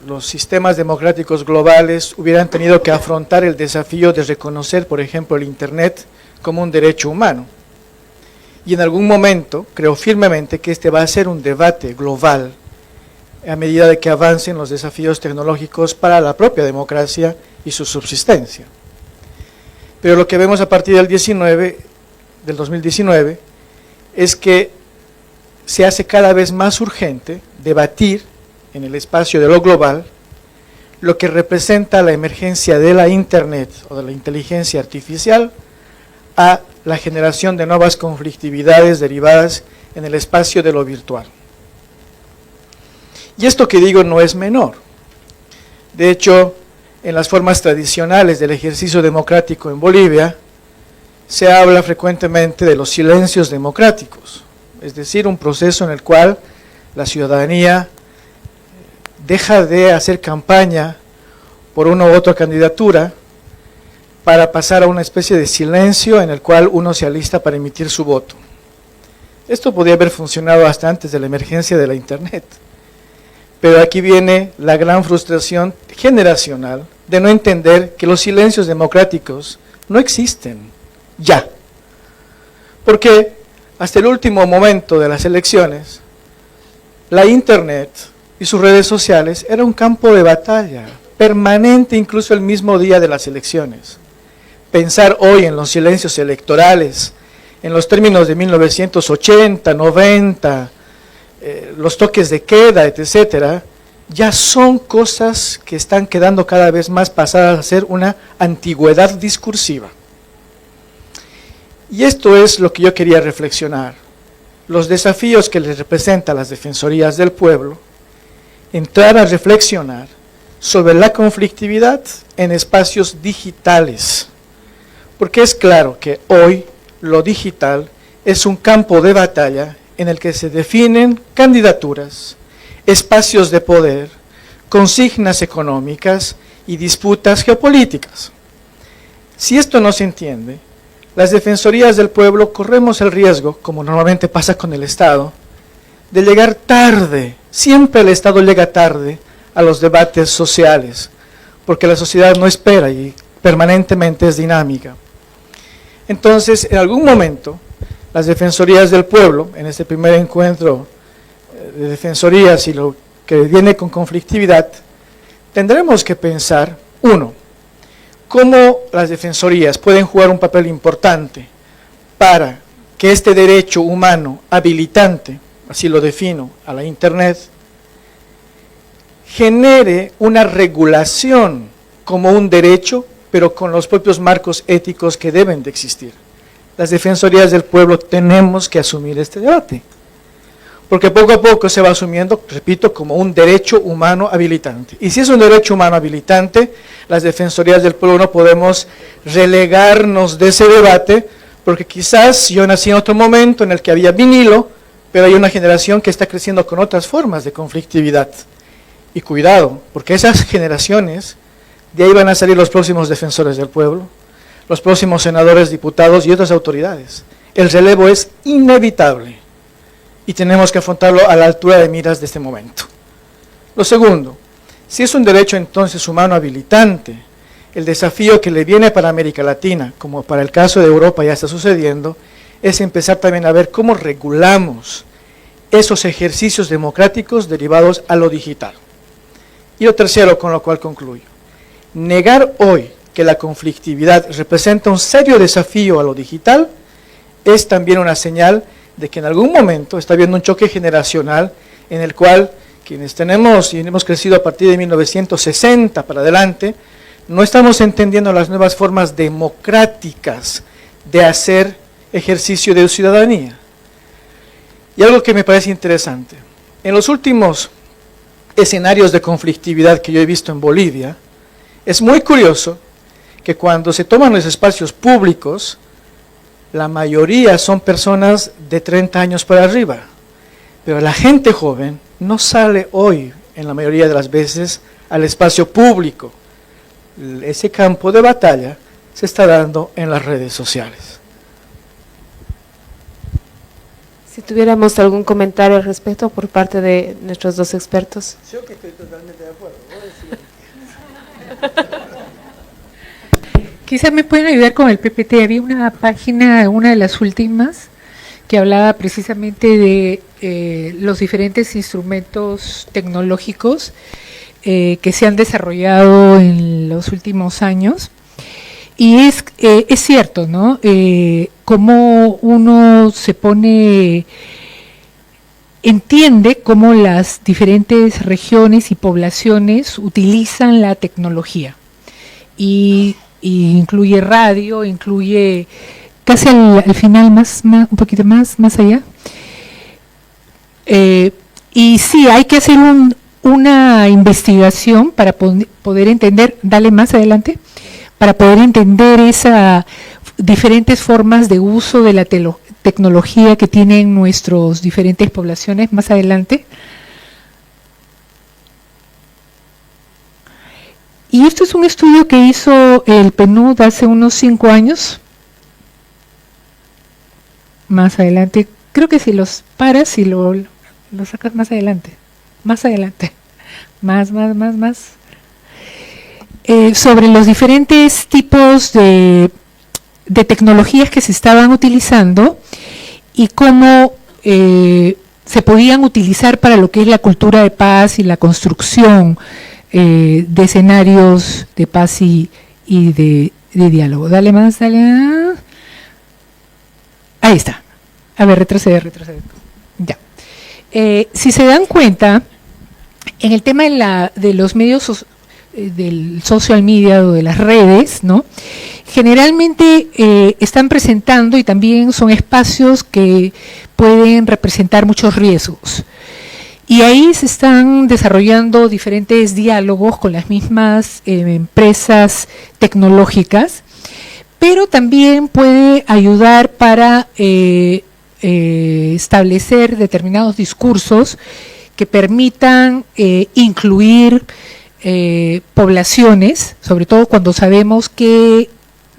los sistemas democráticos globales hubieran tenido que afrontar el desafío de reconocer, por ejemplo, el Internet como un derecho humano. Y en algún momento, creo firmemente que este va a ser un debate global a medida de que avancen los desafíos tecnológicos para la propia democracia y su subsistencia. Pero lo que vemos a partir del 2019, es que se hace cada vez más urgente debatir en el espacio de lo global lo que representa la emergencia de la Internet o de la inteligencia artificial a la generación de nuevas conflictividades derivadas en el espacio de lo virtual. Y esto que digo no es menor. De hecho, en las formas tradicionales del ejercicio democrático en Bolivia, se habla frecuentemente de los silencios democráticos, es decir, un proceso en el cual la ciudadanía deja de hacer campaña por una u otra candidatura para pasar a una especie de silencio en el cual uno se alista para emitir su voto. Esto podría haber funcionado hasta antes de la emergencia de la Internet, pero aquí viene la gran frustración generacional de no entender que los silencios democráticos no existen. Ya, porque hasta el último momento de las elecciones, la Internet y sus redes sociales era un campo de batalla permanente incluso el mismo día de las elecciones. Pensar hoy en los silencios electorales, en los términos de 1980, 90, los toques de queda, etcétera, ya son cosas que están quedando cada vez más pasadas a ser una antigüedad discursiva. Y esto es lo que yo quería reflexionar, los desafíos que les representan las defensorías del pueblo, entrar a reflexionar sobre la conflictividad en espacios digitales, porque es claro que hoy lo digital es un campo de batalla en el que se definen candidaturas, espacios de poder, consignas económicas y disputas geopolíticas. Si esto no se entiende, las defensorías del pueblo corremos el riesgo, como normalmente pasa con el Estado, de llegar tarde, siempre el Estado llega tarde a los debates sociales, porque la sociedad no espera y permanentemente es dinámica. Entonces, en algún momento, las defensorías del pueblo, en este primer encuentro de defensorías y lo que viene con conflictividad, tendremos que pensar, uno, cómo las defensorías pueden jugar un papel importante para que este derecho humano habilitante, así lo defino, a la Internet, genere una regulación como un derecho, pero con los propios marcos éticos que deben de existir. Las defensorías del pueblo tenemos que asumir este debate, porque poco a poco se va asumiendo, repito, como un derecho humano habilitante. Y si es un derecho humano habilitante, las defensorías del pueblo no podemos relegarnos de ese debate, porque quizás yo nací en otro momento en el que había vinilo, pero hay una generación que está creciendo con otras formas de conflictividad. Y cuidado, porque esas generaciones, de ahí van a salir los próximos defensores del pueblo, los próximos senadores, diputados y otras autoridades. El relevo es inevitable y tenemos que afrontarlo a la altura de miras de este momento. Lo segundo, si es un derecho entonces humano habilitante, el desafío que le viene para América Latina, como para el caso de Europa ya está sucediendo, es empezar también a ver cómo regulamos esos ejercicios democráticos derivados a lo digital. Y lo tercero, con lo cual concluyo, negar hoy que la conflictividad representa un serio desafío a lo digital es también una señal de que en algún momento está habiendo un choque generacional en el cual quienes tenemos y hemos crecido a partir de 1960 para adelante, no estamos entendiendo las nuevas formas democráticas de hacer ejercicio de ciudadanía. Y algo que me parece interesante, en los últimos escenarios de conflictividad que yo he visto en Bolivia, es muy curioso que cuando se toman los espacios públicos, la mayoría son personas de 30 años para arriba, pero la gente joven no sale hoy, en la mayoría de las veces, al espacio público. Ese campo de batalla se está dando en las redes sociales. Si tuviéramos algún comentario al respecto por parte de nuestros dos expertos. Yo que estoy totalmente de acuerdo. Quizás me pueden ayudar con el PPT. Había una página, una de las últimas, que hablaba precisamente de los diferentes instrumentos tecnológicos que se han desarrollado en los últimos años. Y es cierto, ¿no? Cómo uno se pone, entiende cómo las diferentes regiones y poblaciones utilizan la tecnología. Y incluye radio, incluye casi al final un poquito más allá. Y sí, hay que hacer una investigación para poder entender, dale más adelante, para poder entender esas diferentes formas de uso de la tecnología que tienen nuestras diferentes poblaciones más adelante. Y esto es un estudio que hizo el PNUD hace unos 5 años. Más adelante, creo que si los paras y lo sacas más adelante. Más. Sobre los diferentes tipos de tecnologías que se estaban utilizando y cómo se podían utilizar para lo que es la cultura de paz y la construcción de escenarios de paz y de diálogo. Dale más, dale. Ahí está. A ver, retrocede. Ya. Si se dan cuenta, en el tema de los medios del social media o de las redes, ¿no? Generalmente están presentando y también son espacios que pueden representar muchos riesgos. Y ahí se están desarrollando diferentes diálogos con las mismas empresas tecnológicas, pero también puede ayudar para establecer determinados discursos que permitan incluir poblaciones, sobre todo cuando sabemos qué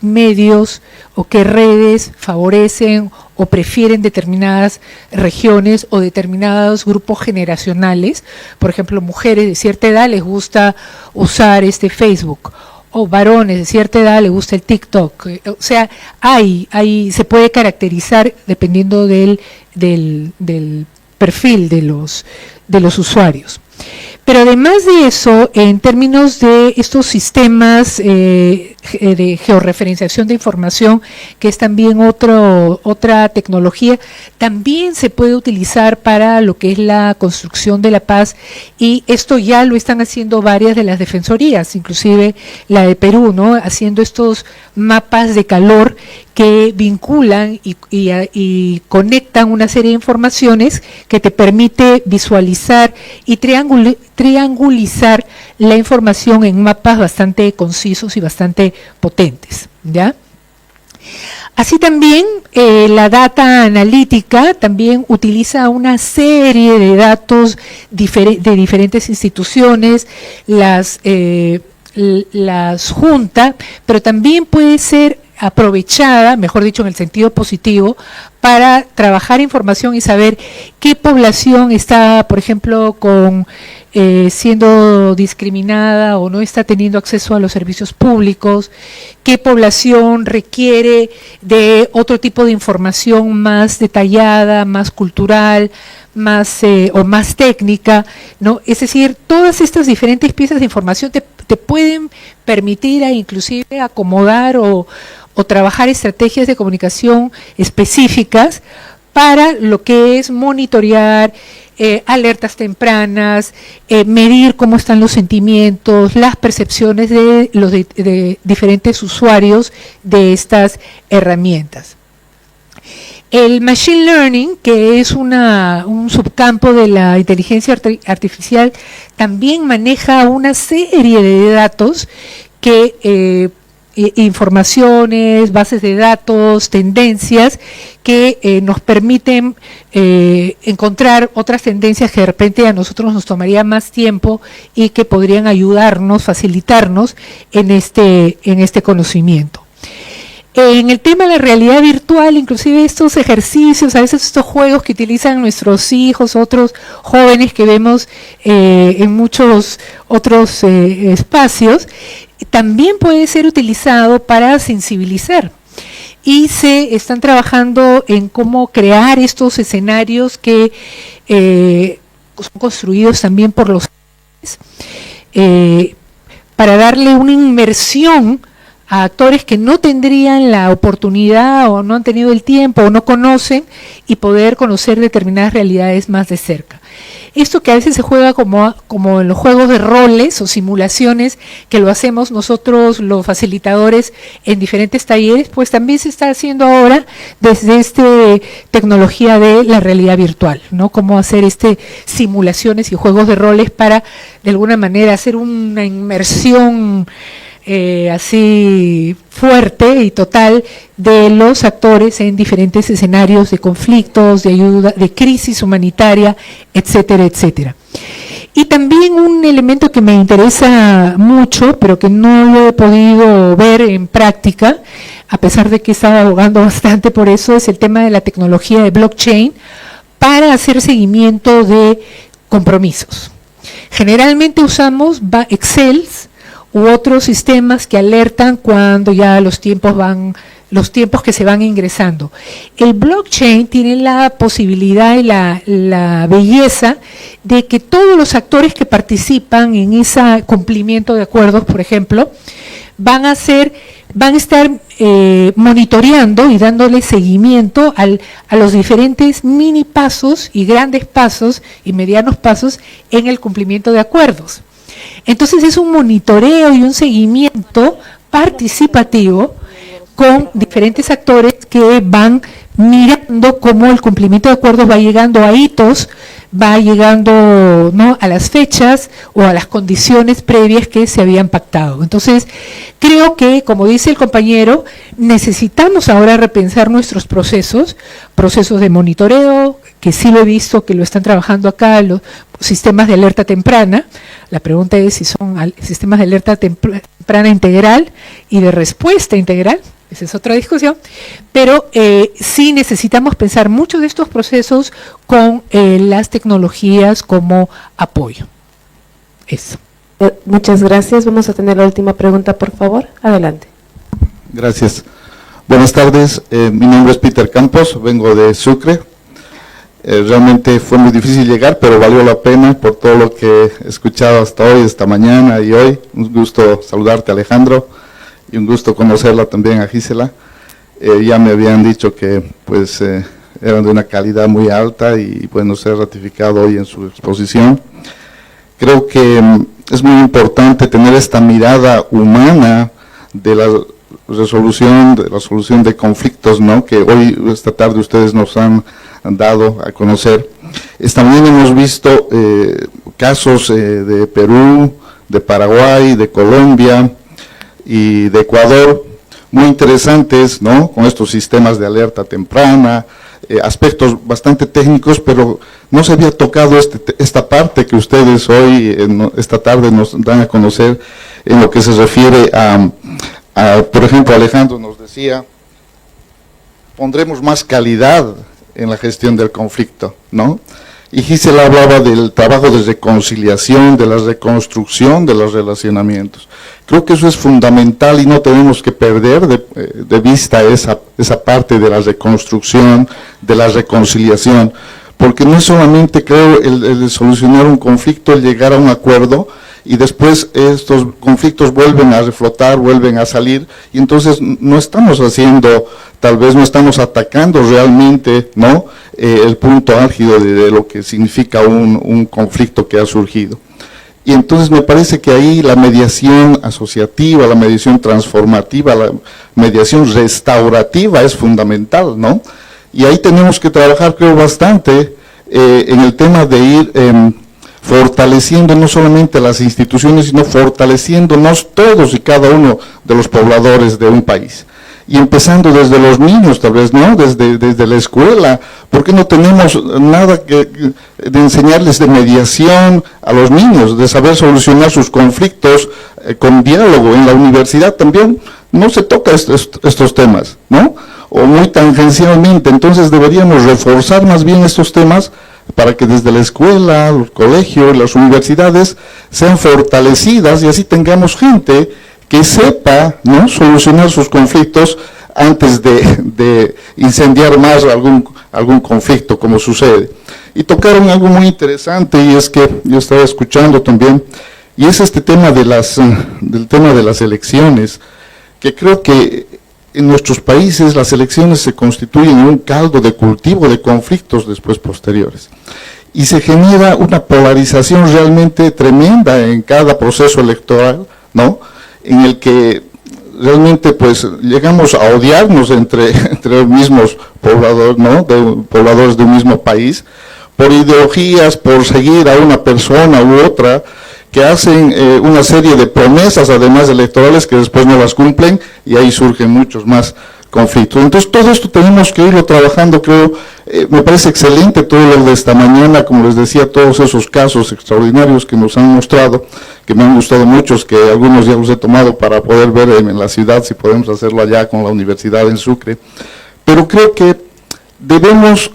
medios o qué redes favorecen o prefieren determinadas regiones o determinados grupos generacionales. Por ejemplo, mujeres de cierta edad les gusta usar Facebook, o varones de cierta edad les gusta el TikTok. O sea, se puede caracterizar dependiendo del perfil de los usuarios. Pero además de eso, en términos de estos sistemas de georreferenciación de información, que es también otra tecnología, también se puede utilizar para lo que es la construcción de la paz, y esto ya lo están haciendo varias de las defensorías, inclusive la de Perú, ¿no? Haciendo estos mapas de calor que vinculan y conectan una serie de informaciones que te permite visualizar y triangulizar la información en mapas bastante concisos y bastante potentes, ¿ya? Así también la data analítica también utiliza una serie de datos de diferentes instituciones, las junta, pero también puede ser aprovechada, mejor dicho en el sentido positivo, para trabajar información y saber qué población está, por ejemplo, siendo discriminada o no está teniendo acceso a los servicios públicos, qué población requiere de otro tipo de información más detallada, más cultural, o más técnica, ¿no? Es decir, todas estas diferentes piezas de información te pueden permitir inclusive acomodar o trabajar estrategias de comunicación específicas para lo que es monitorear alertas tempranas, medir cómo están los sentimientos, las percepciones de los de diferentes usuarios de estas herramientas. El Machine Learning, que es un subcampo de la inteligencia artificial, también maneja una serie de datos que informaciones, bases de datos, tendencias que nos permiten encontrar otras tendencias que de repente a nosotros nos tomaría más tiempo y que podrían ayudarnos, facilitarnos en este conocimiento. En el tema de la realidad virtual, inclusive estos ejercicios, a veces estos juegos que utilizan nuestros hijos, otros jóvenes que vemos en muchos otros espacios, también puede ser utilizado para sensibilizar. Y se están trabajando en cómo crear estos escenarios que son construidos también por los para darle una inmersión a actores que no tendrían la oportunidad o no han tenido el tiempo o no conocen, y poder conocer determinadas realidades más de cerca. Esto que a veces se juega como en los juegos de roles o simulaciones, que lo hacemos nosotros los facilitadores en diferentes talleres, pues también se está haciendo ahora desde esta tecnología de la realidad virtual, ¿no? Cómo hacer simulaciones y juegos de roles para de alguna manera hacer una inmersión así fuerte y total de los actores en diferentes escenarios de conflictos, de ayuda, de crisis humanitaria, etcétera, etcétera. Y también un elemento que me interesa mucho, pero que no lo he podido ver en práctica, a pesar de que he estado abogando bastante por eso, es el tema de la tecnología de blockchain para hacer seguimiento de compromisos. Generalmente usamos Excel u otros sistemas que alertan cuando ya los tiempos que se van ingresando. El blockchain tiene la posibilidad y la belleza de que todos los actores que participan en ese cumplimiento de acuerdos, por ejemplo, van a estar monitoreando y dándole seguimiento a los diferentes mini pasos y grandes pasos y medianos pasos en el cumplimiento de acuerdos. Entonces es un monitoreo y un seguimiento participativo con diferentes actores que van mirando cómo el cumplimiento de acuerdos va llegando a hitos, va llegando, ¿no?, a las fechas o a las condiciones previas que se habían pactado. Entonces, creo que, como dice el compañero, necesitamos ahora repensar nuestros procesos de monitoreo, que sí lo he visto, que lo están trabajando acá, los sistemas de alerta temprana. La pregunta es si son sistemas de alerta temprana integral y de respuesta integral. Esa es otra discusión, pero sí necesitamos pensar mucho de estos procesos con las tecnologías como apoyo. Eso. Muchas gracias. Vamos a tener la última pregunta, por favor. Adelante. Gracias. Buenas tardes. Mi nombre es Peter Campos, vengo de Sucre. Realmente fue muy difícil llegar, pero valió la pena por todo lo que he escuchado hasta hoy, esta mañana y hoy. Un gusto saludarte, Alejandro. Y un gusto conocerla también a Gisela. Ya me habían dicho que pues eran de una calidad muy alta y bueno, se ha ratificado hoy en su exposición. Creo que es muy importante tener esta mirada humana de la solución de conflictos, ¿no?, que hoy, esta tarde, ustedes nos han dado a conocer. También hemos visto casos de Perú, de Paraguay, de Colombia y de Ecuador, muy interesantes, ¿no?, con estos sistemas de alerta temprana, aspectos bastante técnicos, pero no se había tocado esta parte que ustedes hoy, esta tarde, nos dan a conocer en lo que se refiere por ejemplo, Alejandro nos decía, pondremos más calidad en la gestión del conflicto, ¿no? Y Gisela hablaba del trabajo de reconciliación, de la reconstrucción de los relacionamientos. Creo que eso es fundamental y no tenemos que perder de vista esa parte de la reconstrucción, de la reconciliación, porque no es solamente, creo, el solucionar un conflicto, el llegar a un acuerdo, y después estos conflictos vuelven a reflotar, vuelven a salir, y entonces no estamos haciendo, tal vez no estamos atacando realmente, ¿no?, el punto álgido de lo que significa un conflicto que ha surgido. Y entonces me parece que ahí la mediación asociativa, la mediación transformativa, la mediación restaurativa es fundamental, ¿no? Y ahí tenemos que trabajar, creo, bastante en el tema de ir fortaleciendo no solamente las instituciones, sino fortaleciéndonos todos y cada uno de los pobladores de un país. Y empezando desde los niños, tal vez, ¿no?, desde la escuela. ¿Por qué no tenemos nada de enseñarles de mediación a los niños, de saber solucionar sus conflictos con diálogo? En la universidad también no se toca estos temas, ¿no?, o muy tangencialmente. Entonces deberíamos reforzar más bien estos temas para que desde la escuela, los colegios, las universidades sean fortalecidas y así tengamos gente que sepa, ¿no?, solucionar sus conflictos antes de incendiar más algún conflicto, como sucede. Y tocaron algo muy interesante, y es que yo estaba escuchando también, y es este tema del tema de las elecciones, que creo que en nuestros países las elecciones se constituyen en un caldo de cultivo de conflictos después posteriores. Y se genera una polarización realmente tremenda en cada proceso electoral, ¿no?, en el que realmente pues llegamos a odiarnos entre los mismos pobladores, ¿no?, pobladores de un mismo país, por ideologías, por seguir a una persona u otra, que hacen una serie de promesas, además electorales, que después no las cumplen, y ahí surgen muchos más conflictos. Entonces todo esto tenemos que irlo trabajando, creo. Me parece excelente todo lo de esta mañana, como les decía, todos esos casos extraordinarios que nos han mostrado, que me han gustado muchos, que algunos ya los he tomado para poder ver en la ciudad, si podemos hacerlo allá con la universidad en Sucre. Pero creo que debemos,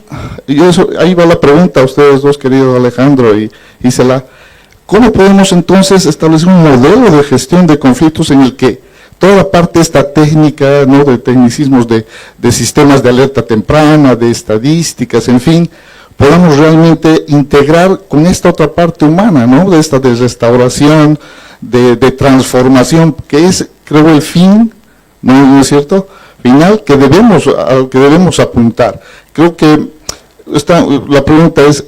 ahí va la pregunta a ustedes dos, queridos Alejandro y Gisela, ¿cómo podemos entonces establecer un modelo de gestión de conflictos en el que toda la parte esta técnica, ¿no?, de tecnicismos de sistemas de alerta temprana, de estadísticas, en fin, podamos realmente integrar con esta otra parte humana, ¿no?, de esta de restauración, de transformación, que es, creo, el fin, ¿no es cierto?, final al que debemos apuntar. Creo que la pregunta es,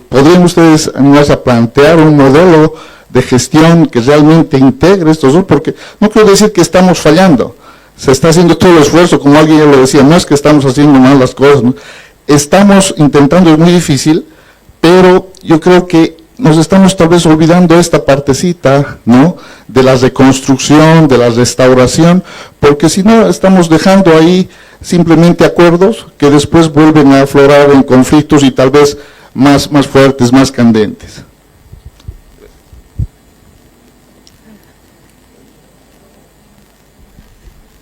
¿podrían ustedes animarse a plantear un modelo de gestión que realmente integre estos dos? Porque no quiero decir que estamos fallando, se está haciendo todo el esfuerzo, como alguien ya lo decía, no es que estamos haciendo mal las cosas, ¿no? Estamos intentando, es muy difícil, pero yo creo que nos estamos tal vez olvidando esta partecita, ¿no?, de la reconstrucción, de la restauración, porque si no estamos dejando ahí simplemente acuerdos que después vuelven a aflorar en conflictos y tal vez más fuertes, más candentes.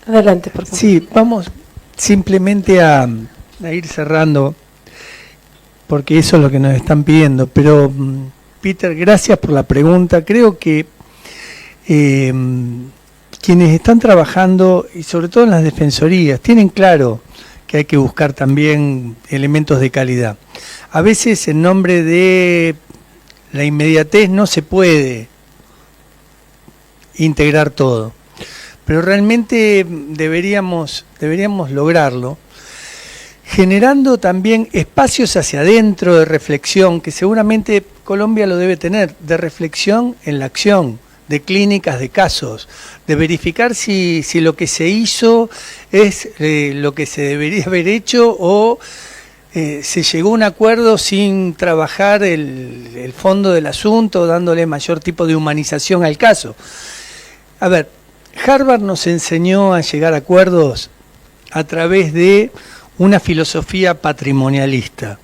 Adelante, por favor. Sí, vamos simplemente a ir cerrando, porque eso es lo que nos están pidiendo. Pero, Peter, gracias por la pregunta. Creo que quienes están trabajando, y sobre todo en las defensorías, tienen claro que hay que buscar también elementos de calidad. A veces, en nombre de la inmediatez, no se puede integrar todo, pero realmente deberíamos lograrlo, generando también espacios hacia adentro de reflexión, que seguramente Colombia lo debe tener, de reflexión en la acción, de clínicas de casos, de verificar si lo que se hizo es lo que se debería haber hecho o se llegó a un acuerdo sin trabajar el fondo del asunto, dándole mayor tipo de humanización al caso. A ver, Harvard nos enseñó a llegar a acuerdos a través de una filosofía patrimonialista.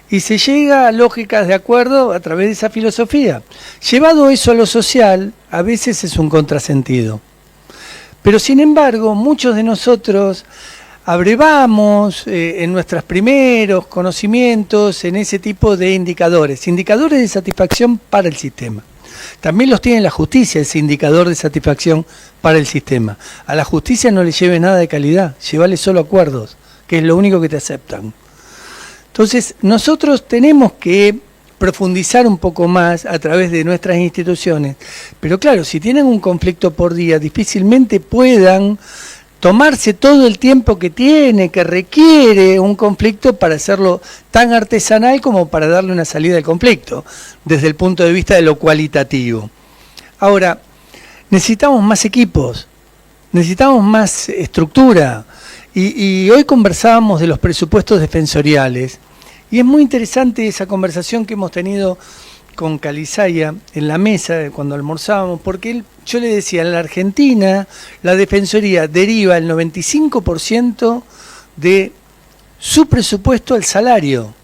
Y se llega a lógicas de acuerdo a través de esa filosofía. Llevado eso a lo social, a veces es un contrasentido. Pero sin embargo, muchos de nosotros abrevamos en nuestros primeros conocimientos en ese tipo de indicadores de satisfacción para el sistema. También los tiene la justicia, ese indicador de satisfacción para el sistema. A la justicia no le lleve nada de calidad, llévale solo acuerdos, que es lo único que te aceptan. Entonces, nosotros tenemos que profundizar un poco más a través de nuestras instituciones, pero claro, si tienen un conflicto por día, difícilmente puedan tomarse todo el tiempo que requiere un conflicto para hacerlo tan artesanal como para darle una salida al conflicto, desde el punto de vista de lo cualitativo. Ahora, necesitamos más equipos, necesitamos más estructura, y hoy conversábamos de los presupuestos defensoriales, y es muy interesante esa conversación que hemos tenido con Calizaya en la mesa cuando almorzábamos, porque yo le decía, en la Argentina la Defensoría deriva el 95% de su presupuesto al salario.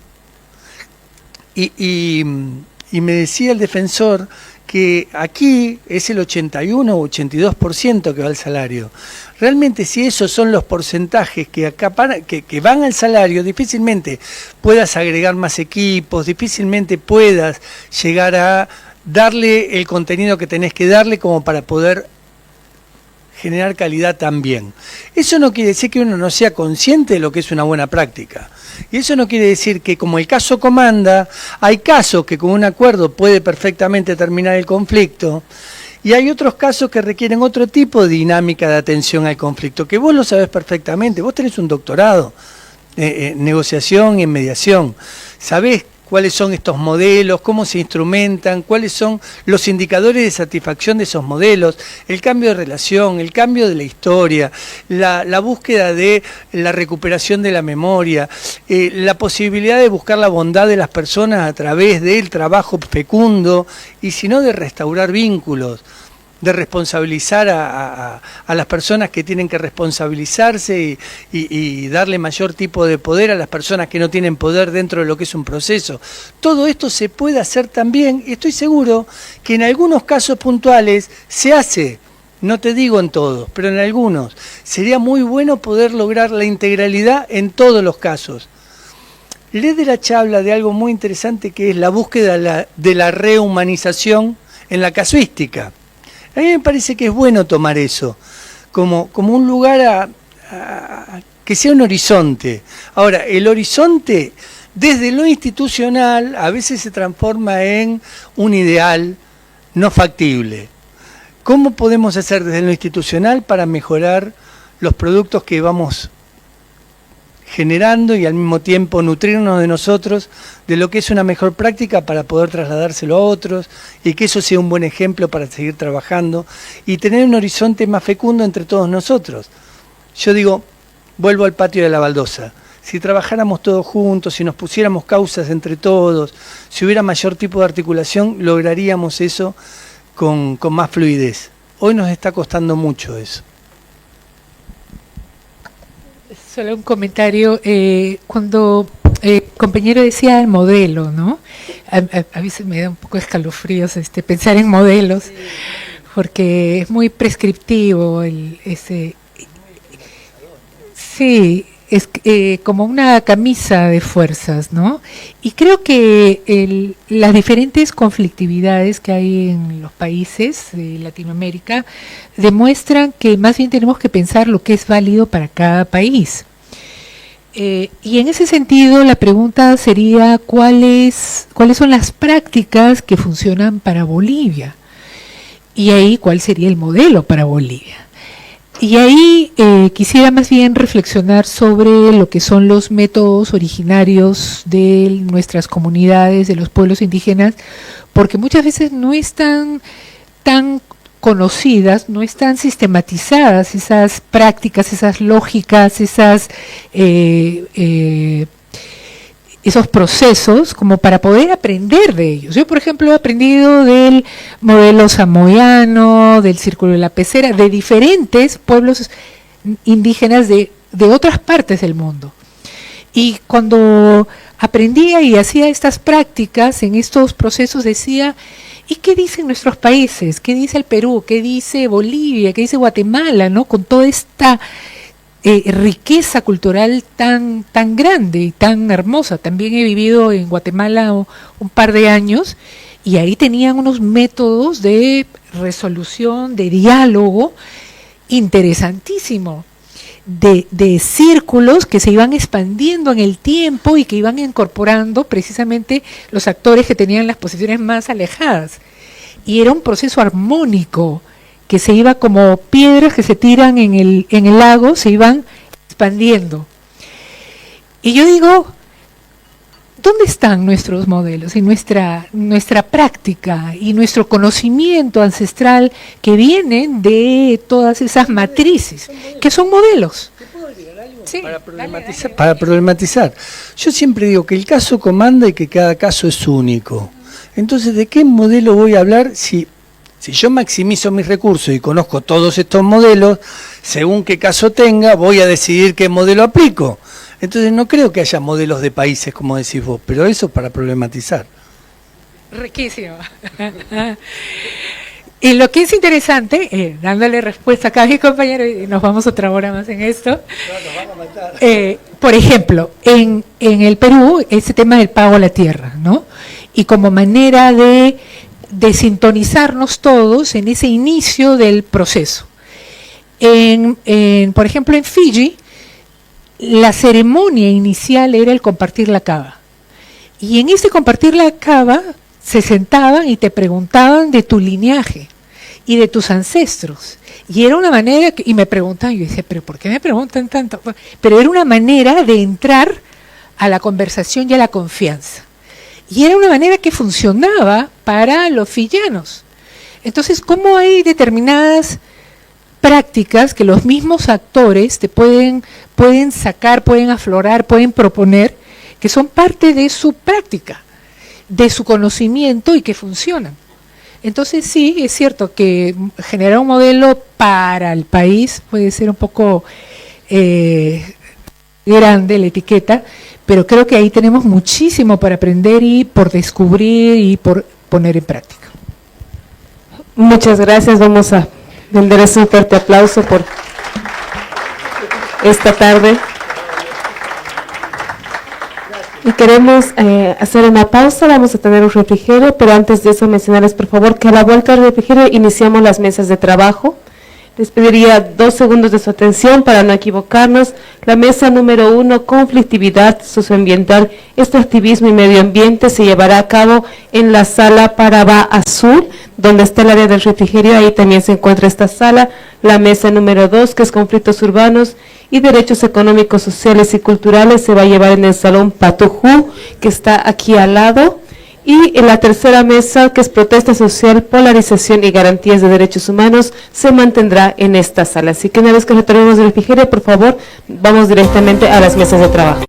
Y me decía el defensor que aquí es el 81 o 82% que va al salario. Realmente, si esos son los porcentajes que van al salario, difícilmente puedas agregar más equipos, difícilmente puedas llegar a darle el contenido que tenés que darle como para poder generar calidad también. Eso no quiere decir que uno no sea consciente de lo que es una buena práctica. Y eso no quiere decir que, como el caso comanda, hay casos que con un acuerdo puede perfectamente terminar el conflicto, y hay otros casos que requieren otro tipo de dinámica de atención al conflicto, que vos lo sabés perfectamente. Vos tenés un doctorado en negociación y en mediación. Sabés cuáles son estos modelos, cómo se instrumentan, cuáles son los indicadores de satisfacción de esos modelos, el cambio de relación, el cambio de la historia, la búsqueda de la recuperación de la memoria, la posibilidad de buscar la bondad de las personas a través del trabajo fecundo, y si no, de restaurar vínculos, de responsabilizar a las personas que tienen que responsabilizarse y darle mayor tipo de poder a las personas que no tienen poder dentro de lo que es un proceso. Todo esto se puede hacer también, y estoy seguro que en algunos casos puntuales se hace, no te digo en todos, pero en algunos. Sería muy bueno poder lograr la integralidad en todos los casos. Lederach habla de algo muy interesante, que es la búsqueda de la rehumanización en la casuística. A mí me parece que es bueno tomar eso como un lugar que sea un horizonte. Ahora, el horizonte desde lo institucional a veces se transforma en un ideal no factible. ¿Cómo podemos hacer desde lo institucional para mejorar los productos que vamos generando y al mismo tiempo nutrirnos de nosotros, de lo que es una mejor práctica para poder trasladárselo a otros, y que eso sea un buen ejemplo para seguir trabajando y tener un horizonte más fecundo entre todos nosotros? Yo digo, vuelvo al patio de la baldosa. Si trabajáramos todos juntos, si nos pusiéramos causas entre todos, si hubiera mayor tipo de articulación, lograríamos eso con más fluidez. Hoy nos está costando mucho eso. Solo un comentario. Cuando el compañero decía el modelo, ¿no? A veces me da un poco de escalofríos pensar en modelos, porque es muy prescriptivo sí, es como una camisa de fuerzas, ¿no? Y creo que las diferentes conflictividades que hay en los países de Latinoamérica demuestran que más bien tenemos que pensar lo que es válido para cada país. Y en ese sentido la pregunta sería ¿cuáles son las prácticas que funcionan para Bolivia? Y ahí, ¿cuál sería el modelo para Bolivia? Y ahí quisiera más bien reflexionar sobre lo que son los métodos originarios de nuestras comunidades, de los pueblos indígenas, porque muchas veces no están tan conocidas, no están sistematizadas esas prácticas, esas lógicas, esos procesos como para poder aprender de ellos. Yo, por ejemplo, he aprendido del modelo samoyano, del Círculo de la Pecera, de diferentes pueblos indígenas de otras partes del mundo. Y cuando aprendía y hacía estas prácticas en estos procesos decía, ¿y qué dicen nuestros países? ¿Qué dice el Perú? ¿Qué dice Bolivia? ¿Qué dice Guatemala? ¿No? Con toda esta riqueza cultural tan grande y tan hermosa. También he vivido en Guatemala un par de años y ahí tenían unos métodos de resolución, de diálogo interesantísimo, de círculos que se iban expandiendo en el tiempo y que iban incorporando precisamente los actores que tenían las posiciones más alejadas. Y era un proceso armónico, que se iba como piedras que se tiran en el lago, se iban expandiendo. Y yo digo, ¿dónde están nuestros modelos y nuestra práctica y nuestro conocimiento ancestral que vienen de todas esas matrices, que son modelos? Sí, para problematizar. Yo siempre digo que el caso comanda y que cada caso es único. Entonces, ¿de qué modelo voy a hablar si yo maximizo mis recursos y conozco todos estos modelos, según qué caso tenga, voy a decidir qué modelo aplico? Entonces no creo que haya modelos de países, como decís vos, pero eso para problematizar. Riquísimo. Y lo que es interesante, dándole respuesta acá a mi compañero, y nos vamos otra hora más en esto, por ejemplo, en el Perú, ese tema del pago a la tierra, ¿no? Y como manera de sintonizarnos todos en ese inicio del proceso. Por ejemplo, en Fiji, la ceremonia inicial era el compartir la cava. Y en ese compartir la cava se sentaban y te preguntaban de tu linaje y de tus ancestros. Y era una manera, y me preguntaban, yo decía, ¿pero por qué me preguntan tanto? Pero era una manera de entrar a la conversación y a la confianza. Y era una manera que funcionaba para los fiyianos. Entonces, ¿cómo hay determinadas prácticas que los mismos actores te pueden sacar, pueden aflorar, pueden proponer, que son parte de su práctica, de su conocimiento y que funcionan? Entonces sí, es cierto que generar un modelo para el país puede ser un poco grande la etiqueta, pero creo que ahí tenemos muchísimo para aprender y por descubrir y por poner en práctica. Muchas gracias, vamos a brindarles un fuerte aplauso por esta tarde. Y queremos hacer una pausa, vamos a tener un refrigerio, pero antes de eso mencionarles por favor que a la vuelta del refrigerio iniciamos las mesas de trabajo. Les pediría 2 segundos de su atención para no equivocarnos. La mesa número 1, conflictividad socioambiental, extractivismo y medio ambiente, se llevará a cabo en la sala Parabá Azul, donde está el área del refrigerio, ahí también se encuentra esta sala. La mesa número 2, que es conflictos urbanos y derechos económicos, sociales y culturales, se va a llevar en el salón Patujú, que está aquí al lado. Y en la tercera mesa, que es protesta social, polarización y garantías de derechos humanos, se mantendrá en esta sala. Así que una vez que retornemos del refrigerio, por favor, vamos directamente a las mesas de trabajo.